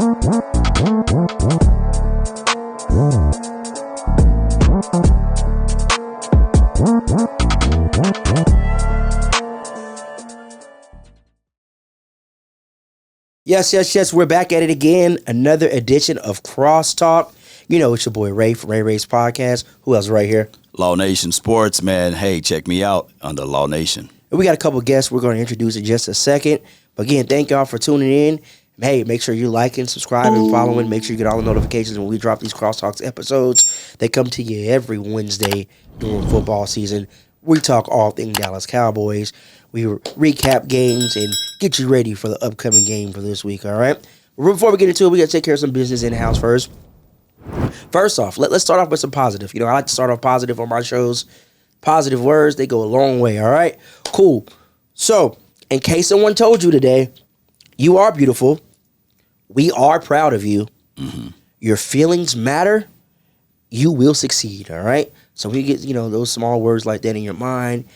Yes. We're back at it again. Another edition of Crosstalk. You know, it's your boy Ray from Ray Ray's podcast. Who else right here? Law Nation Sports, man. Hey, check me out under Law Nation. And we got a couple guests we're going to introduce in just a second. But again, thank y'all for tuning in. Hey, make sure you liking, subscribing, following. Make sure you get all the notifications when we drop these Crosstalks episodes. They come to you every Wednesday during football season. We talk all things Dallas Cowboys. We recap games and get you ready for the upcoming game for this week, all right? But before we get into it, we got to take care of some business in-house first. First off, let's start off with some positive. You know, I like to start off positive on my shows. Positive words, they go a long way, all right? Cool. So, in case someone told you today, you are beautiful. We are proud of you. Mm-hmm. Your feelings matter. You will succeed, all right? So when you get, you know, those small words like that in your mind,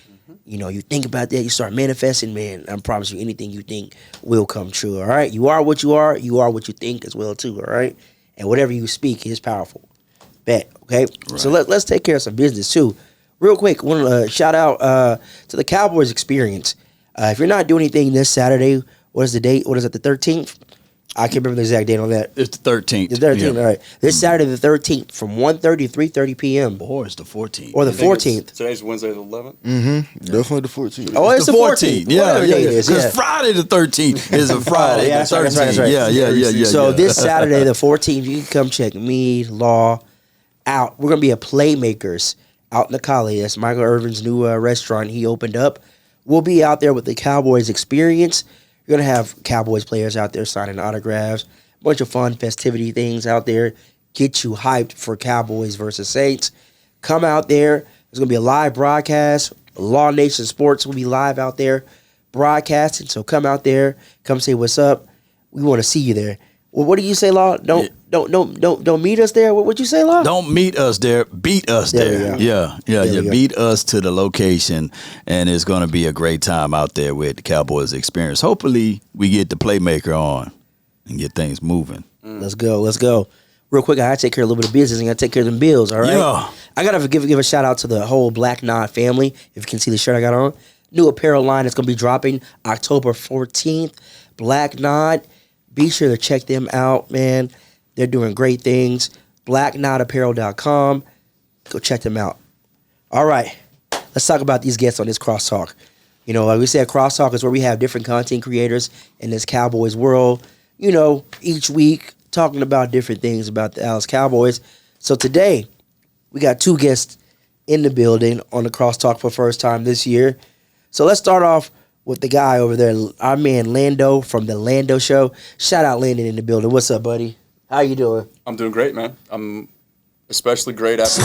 you know, you think about that, you start manifesting, man, I promise you anything you think will come true, all right? You are what you are what you think as well, too, all right? And whatever you speak is powerful. Bet, okay? Right. So let's take care of some business, too. Real quick, I want to shout out to the Cowboys experience. If you're not doing anything this Saturday, what is the date? What is it, the 13th? I can't remember the exact date on that. It's the 13th. The 13th, yeah. All right. This Saturday the 13th from 1:30 to 3:30 p.m. Or it's the 14th. Or the 14th. Today's Wednesday the 11th? Mm-hmm. Definitely the 14th. Oh, it's the 14th. Yeah. Because Friday the 13th is a Friday. Yeah, the 13th. That's right. Yeah. So this Saturday the 14th, you can come check me, Law, out. We're going to be at Playmakers out in the Cali. That's Michael Irvin's new restaurant he opened up. We'll be out there with the Cowboys experience. You're going to have Cowboys players out there signing autographs. Bunch of fun festivity things out there. Get you hyped for Cowboys versus Saints. Come out there. There's going to be a live broadcast. Law Nation Sports will be live out there broadcasting. So come out there. Come say what's up. We want to see you there. Well, what do you say, Law? Don't meet us there. What'd you say, Law? Don't meet us there. Beat us there. Yeah. Beat us to the location, and it's going to be a great time out there with the Cowboys experience. Hopefully, we get the playmaker on and get things moving. Let's go. Real quick, I gotta take care of a little bit of business and I gotta take care of them bills, all right? Yeah. I gotta give a shout out to the whole Black Nod family. If you can see the shirt I got on. New apparel line that's gonna be dropping October 14th. Black Nod. Be sure to check them out, man. They're doing great things. BlackNodApparel.com. Go check them out. All right. Let's talk about these guests on this Crosstalk. You know, like we said, Crosstalk is where we have different content creators in this Cowboys world. You know, each week talking about different things about the Dallas Cowboys. So today, we got two guests in the building on the Crosstalk for the first time this year. So let's start off with the guy over there, our man Lando from the Lando Show. Shout out Landon in the building. What's up, buddy? How you doing? I'm doing great, man. I'm especially great after...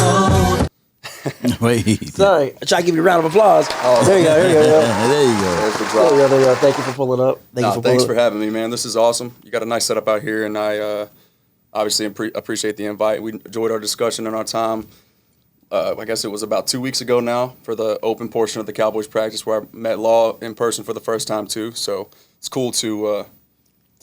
Wait. Sorry. I try to give you a round of applause. Oh. There you go. There you go. There's the drop. There you go. Thank you for pulling up. Thanks for having me, man. This is awesome. You got a nice setup out here, and I obviously appreciate the invite. We enjoyed our discussion and our time. I guess it was about 2 weeks ago now for the open portion of the Cowboys practice where I met Law in person for the first time too. So it's cool to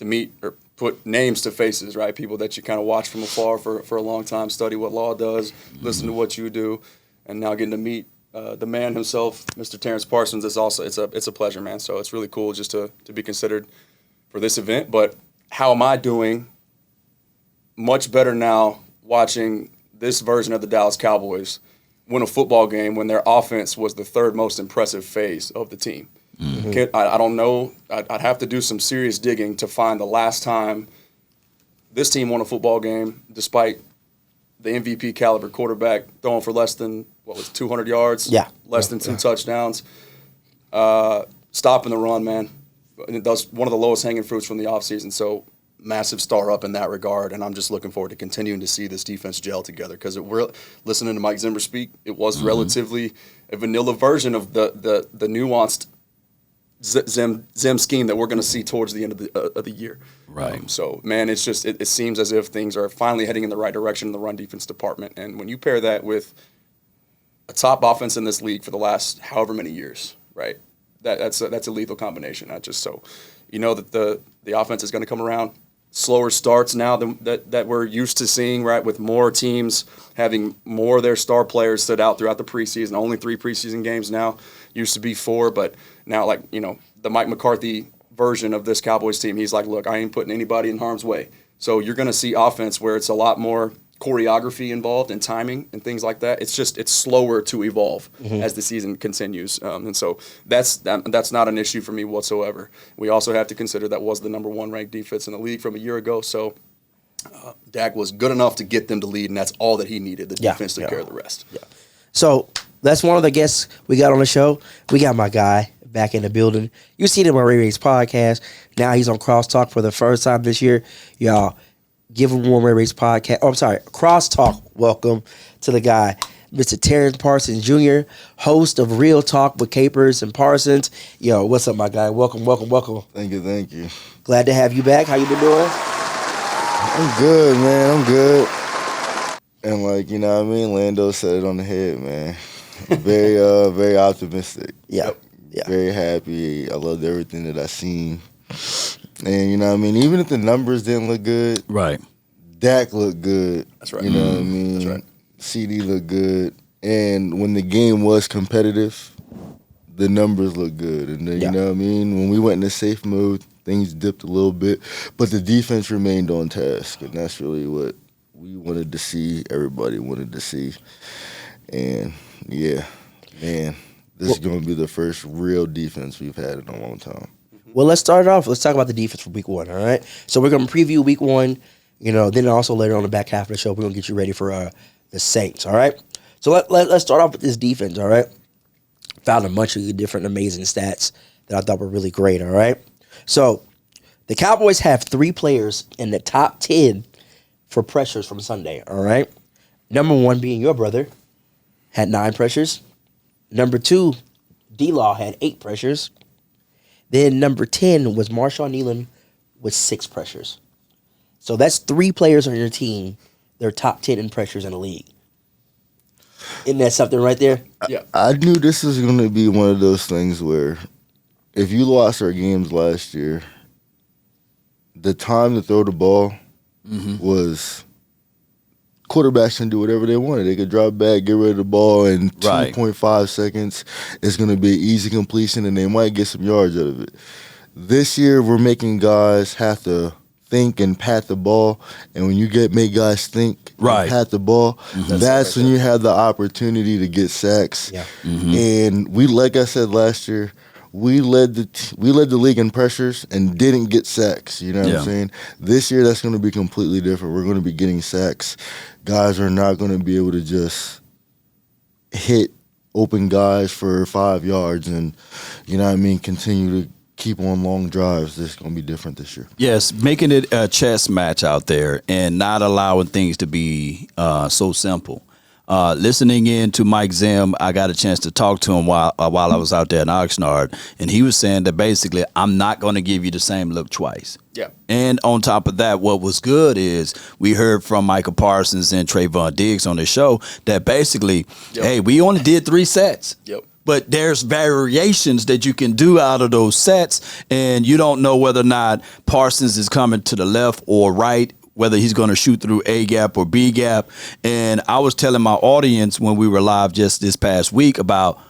meet or put names to faces, right? People that you kind of watch from afar for a long time, study what Law does, listen to what you do, and now getting to meet the man himself, Mr. Terrence Parsons. It's a pleasure, man. So it's really cool just to be considered for this event. But how am I doing? Much better now watching this version of the Dallas Cowboys win a football game when their offense was the third most impressive phase of the team. Mm-hmm. I don't know. I'd have to do some serious digging to find the last time this team won a football game despite the MVP caliber quarterback throwing for less than, 200 yards? Yeah. Less than two touchdowns. Stopping the run, man. That's one of the lowest hanging fruits from the offseason. So massive star up in that regard, and I'm just looking forward to continuing to see this defense gel together because we're listening to Mike Zimmer speak. It was relatively a vanilla version of the nuanced Zim scheme that we're going to see towards the end of the year. Right. So, man, it's just it seems as if things are finally heading in the right direction in the run defense department, and when you pair that with a top offense in this league for the last however many years, right? That's a lethal combination. Not just so you know that the offense is going to come around. slower starts now than that we're used to seeing, right? With more teams having more of their star players sit out throughout the preseason. Only 3 preseason games now. Used to be 4, but now, like, you know, the Mike McCarthy version of this Cowboys team, he's like, look, I ain't putting anybody in harm's way. So you're going to see offense where it's a lot more choreography involved and timing and things like that. It's slower to evolve as the season continues, and so that's not an issue for me whatsoever. We also have to consider that was the number 1 ranked defense in the league from a year ago. So Dak was good enough to get them to lead, and that's all that he needed. The defense took care of the rest. Yeah. So that's one of the guests we got on the show. We got my guy back in the building. You've seen him on Ray Ray's podcast. Now he's on Crosstalk for the first time this year. Y'all, give him one Ray Ray's podcast. Oh, I'm sorry, Crosstalk. Welcome to the guy, Mr. Terrence Parsons Jr., host of Real Talk with Capers and Parsons. Yo, what's up, my guy? Welcome. Thank you. Glad to have you back. How you been doing? I'm good, man. I'm good. And, like, you know what I mean? Lando said it on the head, man. Very optimistic. Yeah. Very happy. I loved everything that I seen. And, you know what I mean? Even if the numbers didn't look good, Right. Dak looked good. That's right. You know what I mean? That's right. CD looked good. And when the game was competitive, the numbers looked good. And then, you know what I mean? When we went into safe mode, things dipped a little bit. But the defense remained on task. And that's really what we wanted to see, everybody wanted to see. And, yeah, man, this is going to be the first real defense we've had in a long time. Well, let's start it off. Let's talk about the defense for week 1, all right? So we're going to preview week 1, you know, then also later on the back half of the show, we're going to get you ready for the Saints, all right? So let's start off with this defense, all right? Found a bunch of different amazing stats that I thought were really great, all right? So the Cowboys have 3 players in the top 10 for pressures from Sunday, all right? Number 1 being your brother, had 9 pressures. Number 2, D-Law had 8 pressures. Then number 10 was Marshawn Nealon with 6 pressures. So that's 3 players on your team. They're top 10 in pressures in the league. Isn't that something right there? Yeah. I knew this was going to be one of those things where if you lost our games last year, the time to throw the ball was quarterbacks can do whatever they wanted. They could drop back, get rid of the ball in 2.5 seconds. It's going to be an easy completion, and they might get some yards out of it. This year, we're making guys have to think and pat the ball, and when you make guys think and pat the ball, that's when you have the opportunity to get sacks. Yeah. And we, like I said last year, we led the league in pressures and didn't get sacks. You know what I'm saying? This year, that's going to be completely different. We're going to be getting sacks. Guys are not going to be able to just hit open guys for 5 yards and, you know what I mean, continue to keep on long drives. This is going to be different this year. Yes, making it a chess match out there and not allowing things to be so simple. Listening in to Mike Zim, I got a chance to talk to him while I was out there in Oxnard, and he was saying that basically I'm not going to give you the same look twice. Yeah. And on top of that, what was good is we heard from Michael Parsons and Trayvon Diggs on the show that basically, hey, we only did 3 sets. Yep. But there's variations that you can do out of those sets, and you don't know whether or not Parsons is coming to the left or right, whether he's going to shoot through A gap or B gap. And I was telling my audience when we were live just this past week about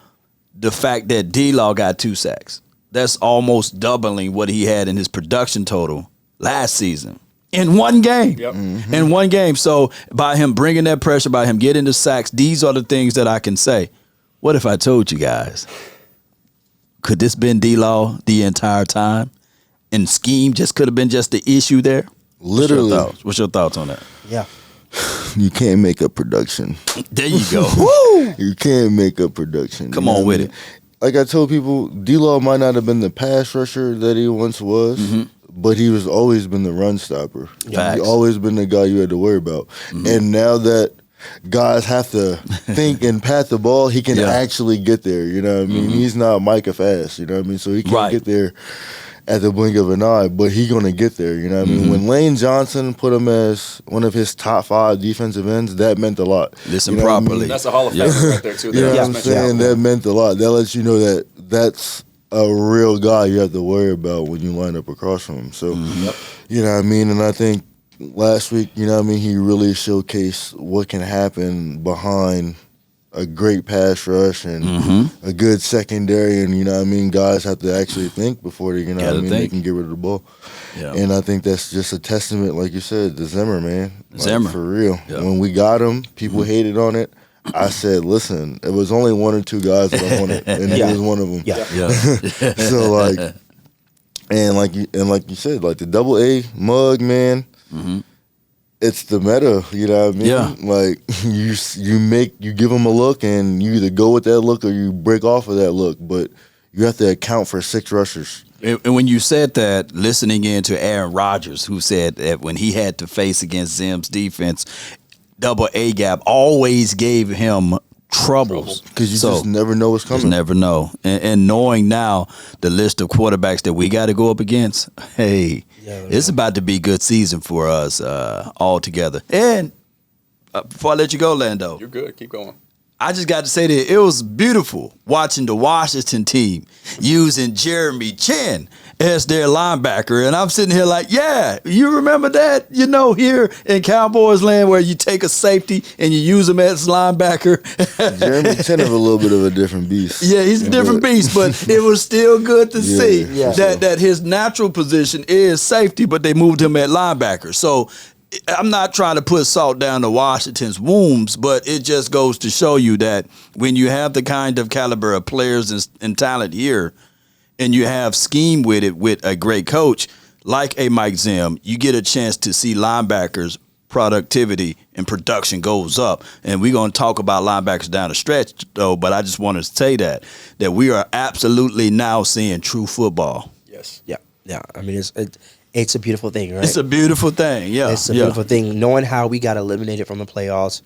the fact that D-Law got 2 sacks. That's almost doubling what he had in his production total last season. In one game. Yep. In one game. So by him bringing that pressure, by him getting the sacks, these are the things that I can say. What if I told you guys? Could this been D-Law the entire time? And scheme just could have been just the issue there? Literally. What's your thoughts on that? Yeah. You can't make up production. There you go. Woo! You can't make up production. Come on with it. Like I told people, D-Law might not have been the pass rusher that he once was, but he was always been the run stopper. Facts. He always been the guy you had to worry about. And now that guys have to think and pat the ball, he can actually get there. You know what I mean? He's not Micah Fast. You know what I mean? So he can't get there at the blink of an eye, but he's going to get there. You know what I mean? When Lane Johnson put him as one of his top 5 defensive ends, that meant a lot. Listen properly. I mean? That's a Hall of Famer right there, too. You know what I'm saying? That meant a lot. That lets you know that that's a real guy you have to worry about when you line up across from him. So, you know what I mean? And I think last week, you know what I mean, he really showcased what can happen behind a great pass rush and a good secondary. And, you know what I mean, guys have to actually think before they, you know what I mean, they can get rid of the ball. Yeah. And I think that's just a testament, like you said, to Zimmer, man. Like, for real. Yeah. When we got him, people hated on it. I said, listen, it was only one or two guys that I wanted, and he was one of them. So, like, and like you said, like the double A mug, man, it's the meta, you know what I mean? Yeah. Like, you give them a look, and you either go with that look or you break off of that look, but you have to account for 6 rushers. And when you said that, listening in to Aaron Rodgers, who said that when he had to face against Zim's defense, double A gap always gave him troubles. Because you just never know what's coming. Just never know. And knowing now the list of quarterbacks that we got to go up against, hey, it's about to be a good season for us all together. And before I let you go, Lando. You're good. Keep going. I just got to say that it was beautiful watching the Washington team using Jeremy Chin as their linebacker. And I'm sitting here like, yeah, you remember that, you know, here in Cowboys land where you take a safety and you use him as linebacker. Jeremy Chin is a little bit of a different beast. Yeah, he's a different beast, but it was still good to see that his natural position is safety, but they moved him at linebacker. So I'm not trying to put salt down to Washington's wounds, but it just goes to show you that when you have the kind of caliber of players and talent here, and you have scheme with it with a great coach like a Mike Zim, you get a chance to see linebackers' productivity and production goes up. And we're going to talk about linebackers down the stretch, though, but I just wanted to say that we are absolutely now seeing true football. Yes. Yeah. I mean, it's a beautiful thing, right? It's a beautiful thing, yeah. It's a beautiful thing. Knowing how we got eliminated from the playoffs.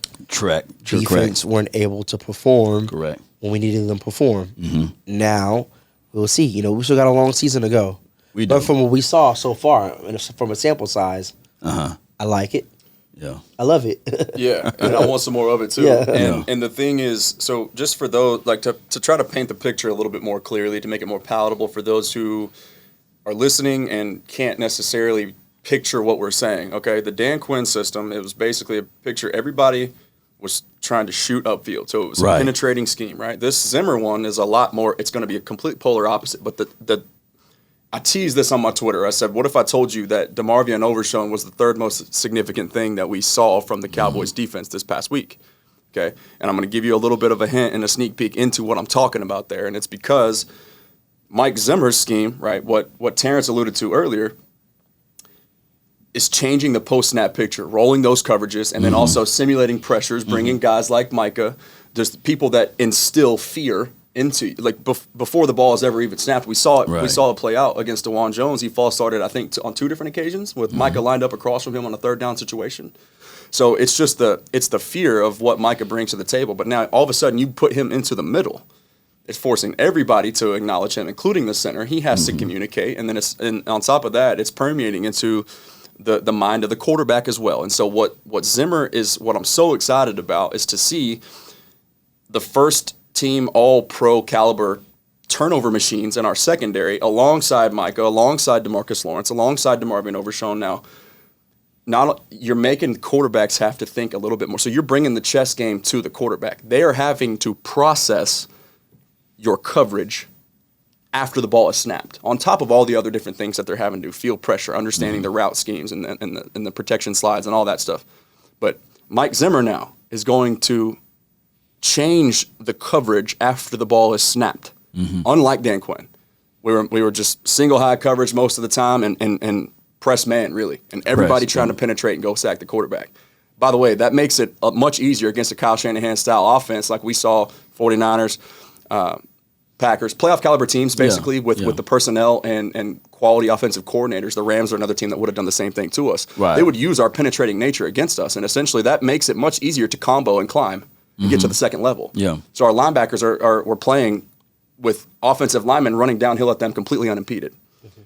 Defense weren't able to perform when we needed them to perform. Now, we'll see. You know, we still got a long season to go. But from what we saw so far, from a sample size, I like it. Yeah. I love it. Yeah, and I want some more of it too. Yeah. And the thing is, so just for those, like to try to paint the picture a little bit more clearly, to make it more palatable for those who are listening and can't necessarily picture what we're saying, okay? The Dan Quinn system, it was basically a picture. Everybody was trying to shoot upfield, so it was a penetrating scheme, right? This Zimmer one is a lot more, it's going to be a complete polar opposite, but I teased this on my Twitter. I said, what if I told you that DeMarvion Overshown was the third most significant thing that we saw from the Cowboys defense this past week, okay? And I'm going to give you a little bit of a hint and a sneak peek into what I'm talking about there, and it's because Mike Zimmer's scheme, right, what Terrence alluded to earlier, is changing the post-snap picture, rolling those coverages, and then also simulating pressures, bringing guys like Micah, just people that instill fear into, like, before the ball is ever even snapped. We saw it. We saw it play out against DeJuan Jones. He false started, I think, on 2 different occasions with Micah lined up across from him on a third down situation. So it's just the fear of what Micah brings to the table. But now all of a sudden you put him into the middle. It's forcing everybody to acknowledge him, including the center. He has to communicate, and then on top of that, it's permeating into the mind of the quarterback as well. And so what Zimmer is, what I'm so excited about is to see the first team all-pro caliber turnover machines in our secondary alongside Micah, alongside DeMarcus Lawrence, alongside DeMarvion Overshown now. You're making quarterbacks have to think a little bit more. So you're bringing the chess game to the quarterback. They are having to process your coverage after the ball is snapped, on top of all the other different things that they're having to do, field pressure, understanding the route schemes and the protection slides and all that stuff. But Mike Zimmer now is going to change the coverage after the ball is snapped, unlike Dan Quinn. We were just single high coverage most of the time and press man, really, and everybody trying to penetrate and go sack the quarterback. By the way, that makes it much easier against a Kyle Shanahan-style offense like we saw 49ers, Packers, playoff caliber teams, basically, with the personnel and quality offensive coordinators. The Rams are another team that would have done the same thing to us. Right. They would use our penetrating nature against us, and essentially that makes it much easier to combo and climb and get to the second level. Yeah. So our linebackers were playing with offensive linemen running downhill at them completely unimpeded.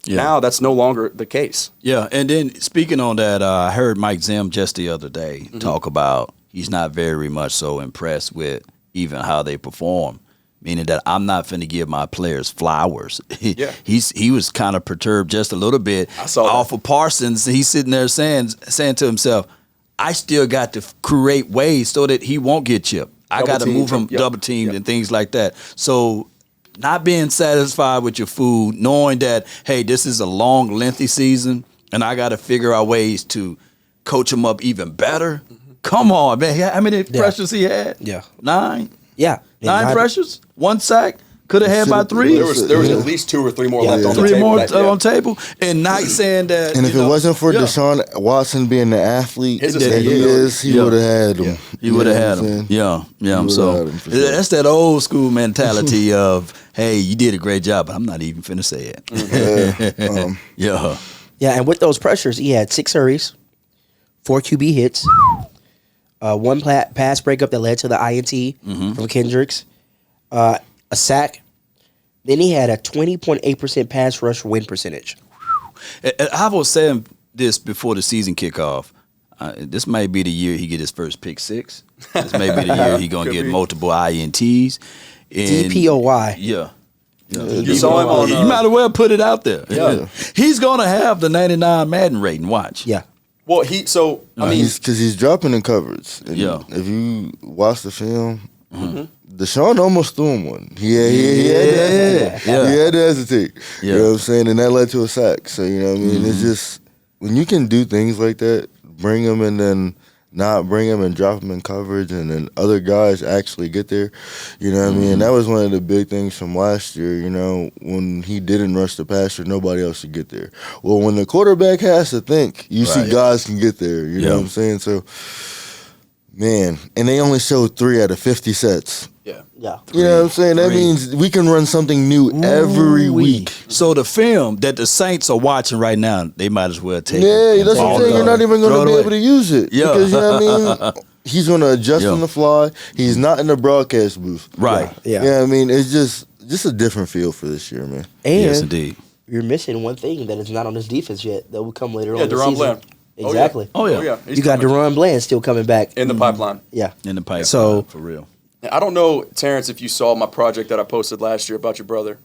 Yeah. Now that's no longer the case. Yeah, and then speaking on that, I heard Mike Zim just the other day talk about he's not very much so impressed with even how they perform meaning that I'm not finna give my players flowers. Yeah. He was kind of perturbed just a little bit I saw off that. of Parsons. He's sitting there saying to himself, I still got to create ways so that he won't get chipped. I got to move him Yep. double teamed Yep. and things like that. So not being satisfied with your food, knowing that, hey, this is a long, lengthy season, and I got to figure out ways to coach him up even better. Come on, man. How many pressures he had? Yeah. 9? Yeah. Nine pressures? 1 sack? Could have had about 3? There was at least 2 or 3 more left on the 3 table. more that- on table. And not saying that. And if you know, it wasn't for yeah. Deshaun Watson being the athlete His that he escape is, he Yeah. would have had him. He would have You know had what I'm him. saying? Yeah. would've So had him for sure. that's that old school mentality of, hey, you did a great job, but I'm not even finna say it. Yeah. Yeah, and with those pressures, he had 6 hurries, 4 QB hits, 1 pass breakup that led to the INT from Kendricks, a sack. Then he had a 20.8% pass rush win percentage. And I was saying this before the season kickoff. This may be the year he get his first pick 6. This may be the year he gonna Could get be. multiple INTs. And DPOY. Yeah. You saw him on. You might as well put it out there. Yeah. He's gonna have the 99 Madden rating. Watch. Yeah. Well, I mean, Because he's dropping in coverage. And Yeah. if you watch the film, Deshaun almost threw him one. He had to hesitate. Yeah. You know what I'm saying? And that led to a sack. So, you know what I mean? It's just, when you can do things like that, bring him and then not bring him and drop him in coverage and then other guys actually get there. You know what I mean? And that was one of the big things from last year, you know, when he didn't rush the passer, nobody else should get there. Well, when the quarterback has to think, you see Right. guys can get there. You know Yeah. what I'm saying? So, man, and they only showed 3 out of 50 sets. yeah. Yeah. You know what I'm saying? That Three. means we can run something new every week. So the film that the Saints are watching right now, they might as well take. Yeah, it and that's what throw I'm it saying. You're away. not even Throw going it to be away. able to use it. Yeah. Because, you know what I mean? He's going to adjust Yeah. on the fly. He's not in the broadcast booth. Right. Yeah. Yeah, I mean, it's just a different feel for this year, man. And Yes, indeed. you're missing one thing that is not on this defense yet that will come later on Yeah, in the Deron season. Bland. Exactly. Oh yeah. He's You got coming Deron Bland still coming back. in the pipeline. Yeah. In the pipeline. So- for real. I don't know, Terrence, if you saw my project that I posted last year about your brother.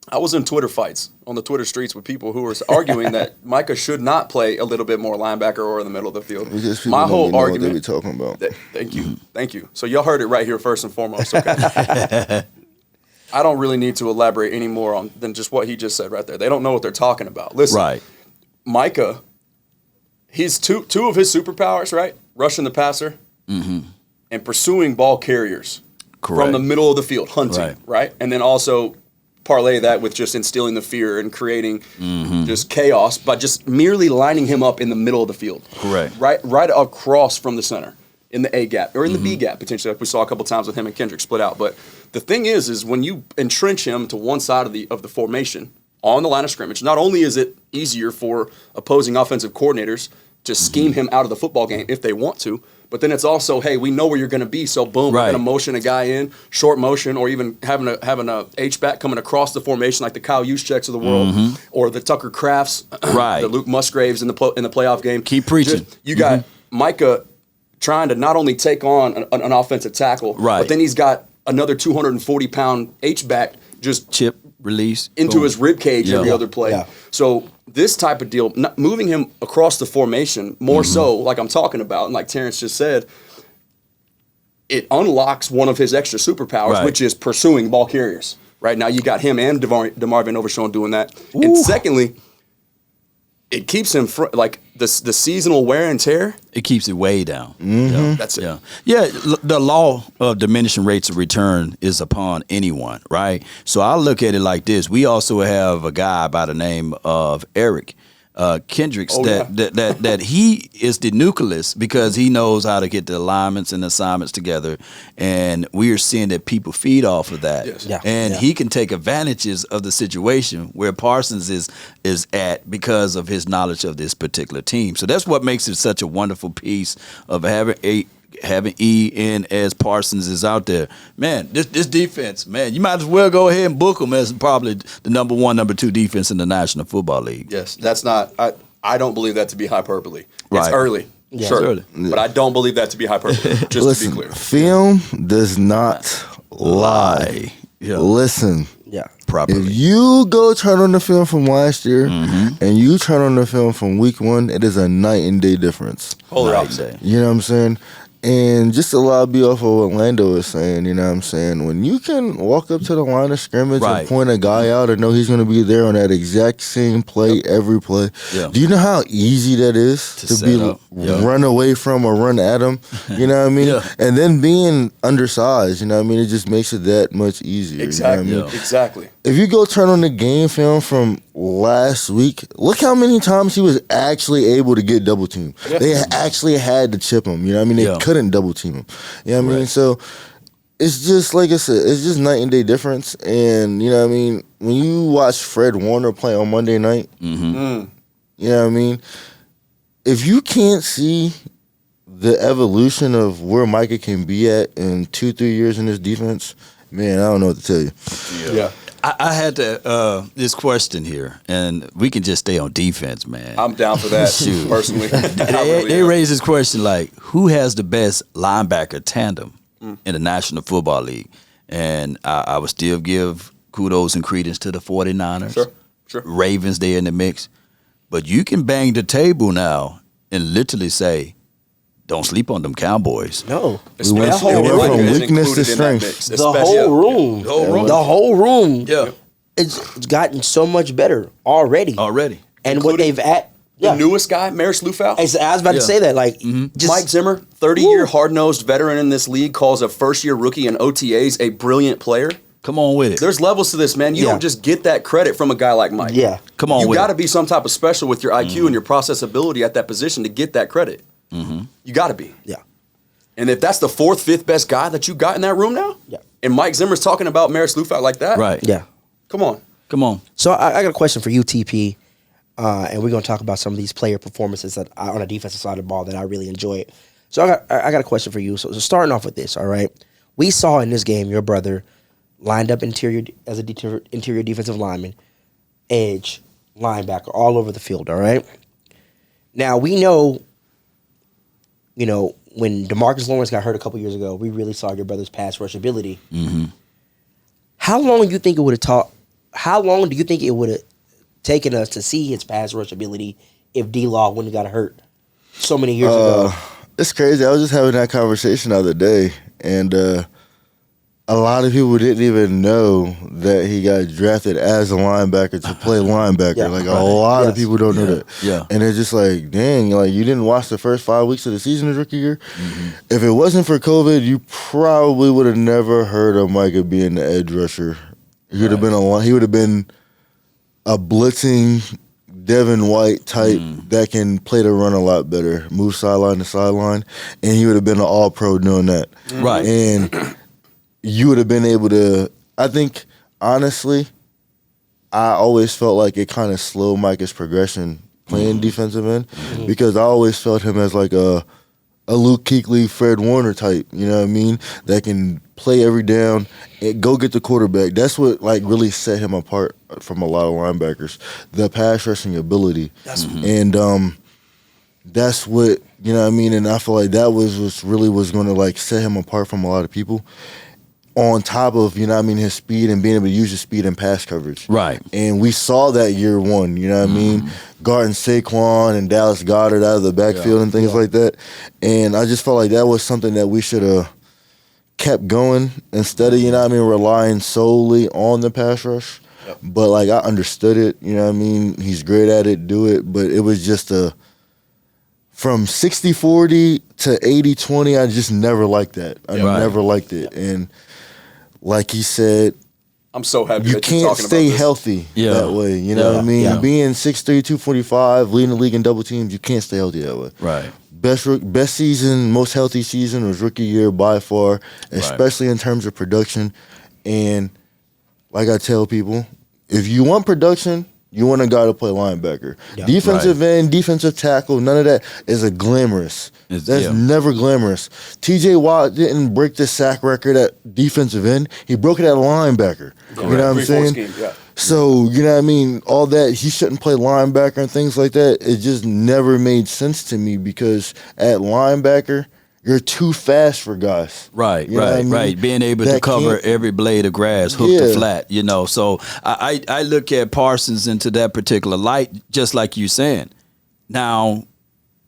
I was in Twitter fights on the Twitter streets with people who were arguing that Micah should not play a little bit more linebacker or in the middle of the field. Because people My don't whole even know what they be argument. talking about. Thank you. So y'all heard it right here first and foremost. Okay. I don't really need to elaborate any more on than just what he just said right there. They don't know what they're talking about. Listen, Right. Micah, he's two of his superpowers, right? Rushing the passer and pursuing ball carriers Correct. from the middle of the field, hunting, Right. right? And then also parlay that with just instilling the fear and creating just chaos by just merely lining him up in the middle of the field. Correct. Right across from the center in the A gap or in the B gap potentially, like we saw a couple times with him and Kendrick split out. But the thing is when you entrench him to one side of the formation on the line of scrimmage, not only is it easier for opposing offensive coordinators to scheme him out of the football game if they want to, but then it's also, hey, we know where you're going to be, so boom, we're Right. going to motion a guy in, short motion, or even having a H-back coming across the formation like the Kyle Juszczyks of the world, or the Tucker Crafts, Right. the Luke Musgraves in the playoff game. Keep preaching. You got Micah trying to not only take on an offensive tackle, Right. but then he's got another 240-pound H-back just Chip release into boom. his rib cage Yeah. every other play. Yeah. So this type of deal, moving him across the formation more so, like I'm talking about, and like Terrence just said, it unlocks one of his extra superpowers, Right. which is pursuing ball carriers. Right now, you got him and DeMarvin Overshown doing that. And secondly, it keeps him like the seasonal wear and tear. It keeps it way down. That's it. Yeah. The law of diminishing rates of return is upon anyone, right? So I look at it like this. We also have a guy by the name of Eric Kendricks that he is the nucleus because he knows how to get the alignments and assignments together, and we are seeing that people feed off of that. Yes. Yeah. And Yeah. he can take advantages of the situation where Parsons is at because of his knowledge of this particular team. So that's what makes it such a wonderful piece of having E in as Parsons is out there. Man, this defense, man, you might as well go ahead and book them as probably the number 1, number 2 defense in the National Football League. Yes, that's not. I don't believe that to be hyperbole. It's Right. early, Yeah. sure, It's early. but I don't believe that to be hyperbole. Just Listen, to be clear. film does not lie. Yeah. Listen. Yeah. Properly. If you go turn on the film from last year and you turn on the film from week 1, it is a night and day difference. Polar Night opposite. and day. You know what I'm saying? And just to lobby off of what Lando is saying, you know what I'm saying? When you can walk up to the line of scrimmage Right. and point a guy out and know he's going to be there on that exact same play every play, Yeah. do you know how easy that is To to set be up. Yeah. run away from or run at him? You know what I mean? Yeah. And then being undersized, you know what I mean? It just makes it that much easier. Exactly. You know what I mean? Yeah. Exactly. If you go turn on the game film from last week, look how many times he was actually able to get double teamed. Yeah. They actually had to chip him. You know what I mean? They Yeah. couldn't double team him. You know what I mean? Right. So it's just like I said, it's just night and day difference. And you know what I mean? When you watch Fred Warner play on Monday night, Mm. you know what I mean? If you can't see the evolution of where Micah can be at in 2-3 years in this defense, man, I don't know what to tell you. Yeah. I had this question here, and we can just stay on defense, man. I'm down for that, Shoot. personally. I They, really they am. raised this question like, who has the best linebacker tandem in the National Football League? And I would still give kudos and credence to the 49ers. Sure. Ravens, they're in the mix. But you can bang the table now and literally say, don't sleep on them Cowboys. No. Especially That whole if room. Micah is Weakness to included in that strength. mix. The Especially- whole room. The whole room. The whole room. Yeah. It's gotten so much better already. Already. And what Including they've at. The Yeah. newest guy, Maris Lufau. I was about to Yeah. say that. Like, just Mike Zimmer, 30-year hard-nosed veteran in this league, calls a first-year rookie in OTAs a brilliant player. Come on with it. There's levels to this, man. You Yeah. don't just get that credit from a guy like Mike. Yeah. Come on You with got to it. be some type of special with your IQ and your processability at that position to get that credit. You got to be. Yeah. And if that's the 4th, 5th best guy that you got in that room now, Yeah. and Mike Zimmer's talking about Maris Lufau like that, Right. Yeah. Come on. Come on. So I got a question for you, TP, and we're going to talk about some of these player performances that on the defensive side of the ball that I really enjoyed. So I got a question for you. So starting off with this, all right? We saw in this game your brother lined up interior defensive lineman, edge, linebacker, all over the field, all right? Now, we know, when DeMarcus Lawrence got hurt a couple years ago, we really saw your brother's pass rush ability. Mm-hmm. How long do you think it would have taken us to see his pass rush ability if D-Law wouldn't have got hurt so many years ago? It's crazy. I was just having that conversation the other day, and a lot of people didn't even know that he got drafted as a linebacker to play linebacker. Yeah, like right. a lot of Yes. people don't know that. Yeah. And it's just like, dang, like you didn't watch the first 5 weeks of the season his rookie year. If it wasn't for COVID, you probably would have never heard of Micah being the edge rusher. He would have been a blitzing Devin White type that can play the run a lot better, move sideline to sideline, and he would have been an all-pro doing that. Right. And you would have been able to, I think, honestly, I always felt like it kind of slowed Micah's progression playing defensive end because I always felt him as like a Luke Kuechly, Fred Warner type, you know what I mean? That can play every down and go get the quarterback. That's what like really set him apart from a lot of linebackers. The pass rushing ability. And that's what, you know what I mean? And I feel like that was what really was going to like set him apart from a lot of people. On top of, you know what I mean, his speed and being able to use his speed in pass coverage. Right. And we saw that year one, you know what I mean? Guarding Saquon and Dallas Goedert out of the backfield and things like that. And I just felt like that was something that we should have kept going instead of, you know what I mean, relying solely on the pass rush. But, like, I understood it, you know what I mean? He's great at it, do it. But it was just from 60-40 to 80-20, I just never liked that. I Right. never liked it. And like he said, I'm so happy you that you're can't talking stay about this. healthy Yeah. that way. You know what I mean? Yeah. Being 6'3", 245, leading the league in double teams, you can't stay healthy that way. Right. Best season, most healthy season was rookie year by far, especially in terms of production. And like I tell people, if you want production, you want a guy to play linebacker. Yeah. Defensive end, defensive tackle, none of that is a glamorous. That's never glamorous. TJ Watt didn't break the sack record at defensive end. He broke it at linebacker. You know what I'm 3-4 saying? scheme, yeah. So, you know what I mean? All that, he shouldn't play linebacker and things like that. It just never made sense to me because at linebacker, you're too fast for guys. Right, You know what I mean? right. Being able to That cover can't- every blade of grass, hook to flat, So I look at Parsons into that particular light, just like you saying. Now,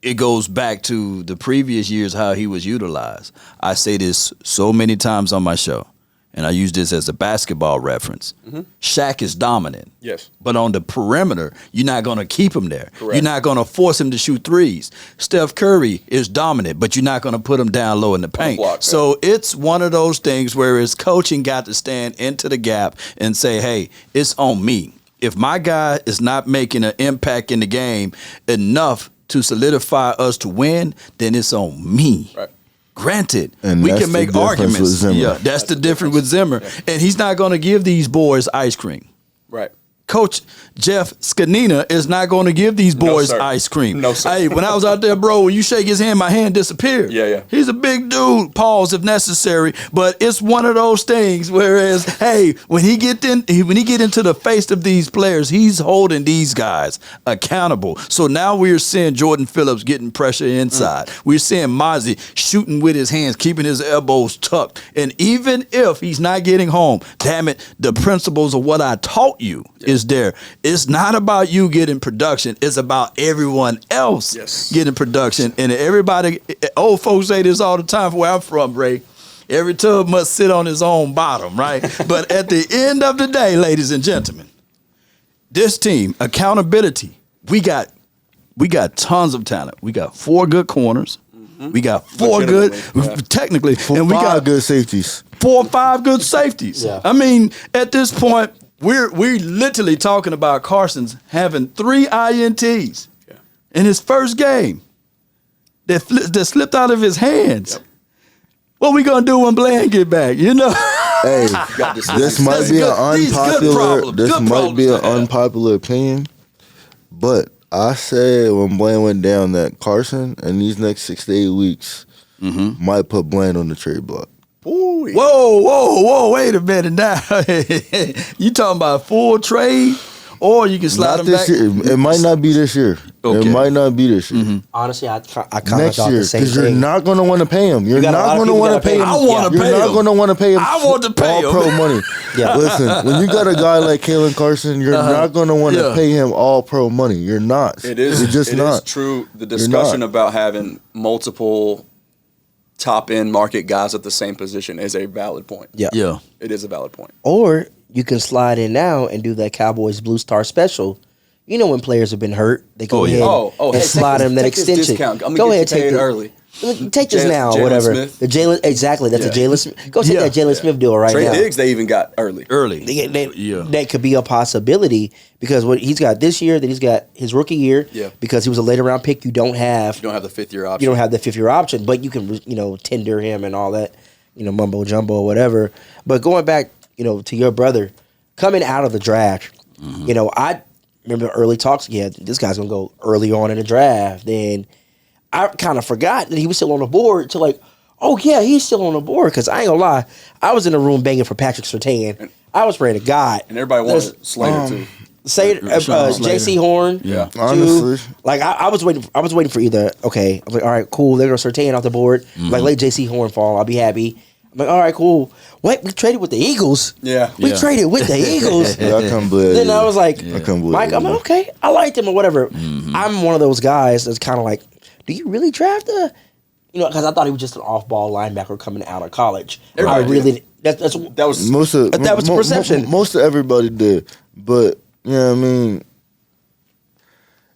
it goes back to the previous years, how he was utilized. I say this so many times on my show, and I use this as a basketball reference. Shaq is dominant. Yes. But on the perimeter, you're not going to keep him there. Correct. You're not going to force him to shoot threes. Steph Curry is dominant, but you're not going to put him down low in the paint. block, So it's one of those things where his coaching got to stand into the gap and say, hey, it's on me. If my guy is not making an impact in the game enough to solidify us to win, then it's on me. Right. Granted, And we that's can the make difference with arguments. Zimmer. Yeah, that's the difference with Zimmer. And he's not going to give these boys ice cream. Right. Coach Jeff Skanina is not going to give these boys sir. ice cream. No, sir. Hey, when I was out there, bro, when you shake his hand, my hand disappeared. Yeah. He's a big dude, pause if necessary, but it's one of those things. Whereas, hey, when he get into the face of these players, he's holding these guys accountable. So now we're seeing Jordan Phillips getting pressure inside. We're seeing Mozzie shooting with his hands, keeping his elbows tucked. And even if he's not getting home, damn it, the principles of what I taught you is there. It's not about you getting production. It's about everyone else getting production. And everybody, old folks say this all the time from where I'm from, Ray. Every tub must sit on his own bottom, right? But at the end of the day, ladies and gentlemen, this team, accountability, we got tons of talent. We got 4 good corners. We got 4 good, technically, and we got good safeties. 4 or 5 good safeties. Yeah. I mean, at this point, we're literally talking about Carson's having 3 INTs in his first game that slipped out of his hands. What we gonna do when Bland get back? Hey, this might be an unpopular opinion, but I said when Bland went down that Carson in these next 6 to 8 weeks might put Bland on the trade block. Ooh, Whoa, wait a minute now. You talking about full trade, or you can slide Not him this back? year. It might not be this year. Okay. It might not be this year. Honestly, I kind of Next thought year, the same because you're thing. not going to want to pay him. You're got a not lot of going to people want that to pay him. I want to You're pay not him. going to want to pay him. I want to pay all him. pro money. Yeah. Listen, when you got a guy like Kalen Carson, you're not going to want to pay him all pro money. You're not. It is. You're just it not. is true. The discussion about having multiple top end market guys at the same position is a valid point. Yeah. It is a valid point. Or you can slide in now and do that Cowboys Blue Star special. You know when players have been hurt, they go ahead and hey, slide them that take this extension. discount. I'm Go gonna ahead, get you take paid it early. Take this now, Jalen whatever. Smith. The Jalen, exactly. That's a Jalen Smith. Go take that Jalen Smith deal right Trey now. Diggs, they even got early. That could be a possibility because what he's got this year, then he's got his rookie year. Yeah. Because he was a later round pick, you don't have You don't have the 5th-year option. you don't have the 5th year option, but you can tender him and all that, mumbo jumbo or whatever. But going back, to your brother coming out of the draft, I remember early talks. Yeah, this guy's gonna go early on in the draft. Then I kind of forgot that he was still on the board to like, oh yeah, he's still on the board. Because I ain't gonna lie, I was in the room banging for Patrick Surtain. I was praying to God, And everybody wanted Slater too. say J.C. Horn. Yeah. too. Honestly. Like I was waiting for either. Okay, I was like, all right, cool. They're gonna Surtain off the board. Like let J.C. Horn fall. I'll be happy. I'm like, all right, cool. What? We traded with the Eagles. Yeah. We traded with the Eagles. Yeah, I can't believe Then it. I was like, I can't believe Mike, it. I'm like, okay, I liked him or whatever. I'm one of those guys that's kind of like, do you really draft a, because I thought he was just an off-ball linebacker coming out of college. Everybody I really, did. that's That was that was the perception. Most of everybody did, but you know what I mean.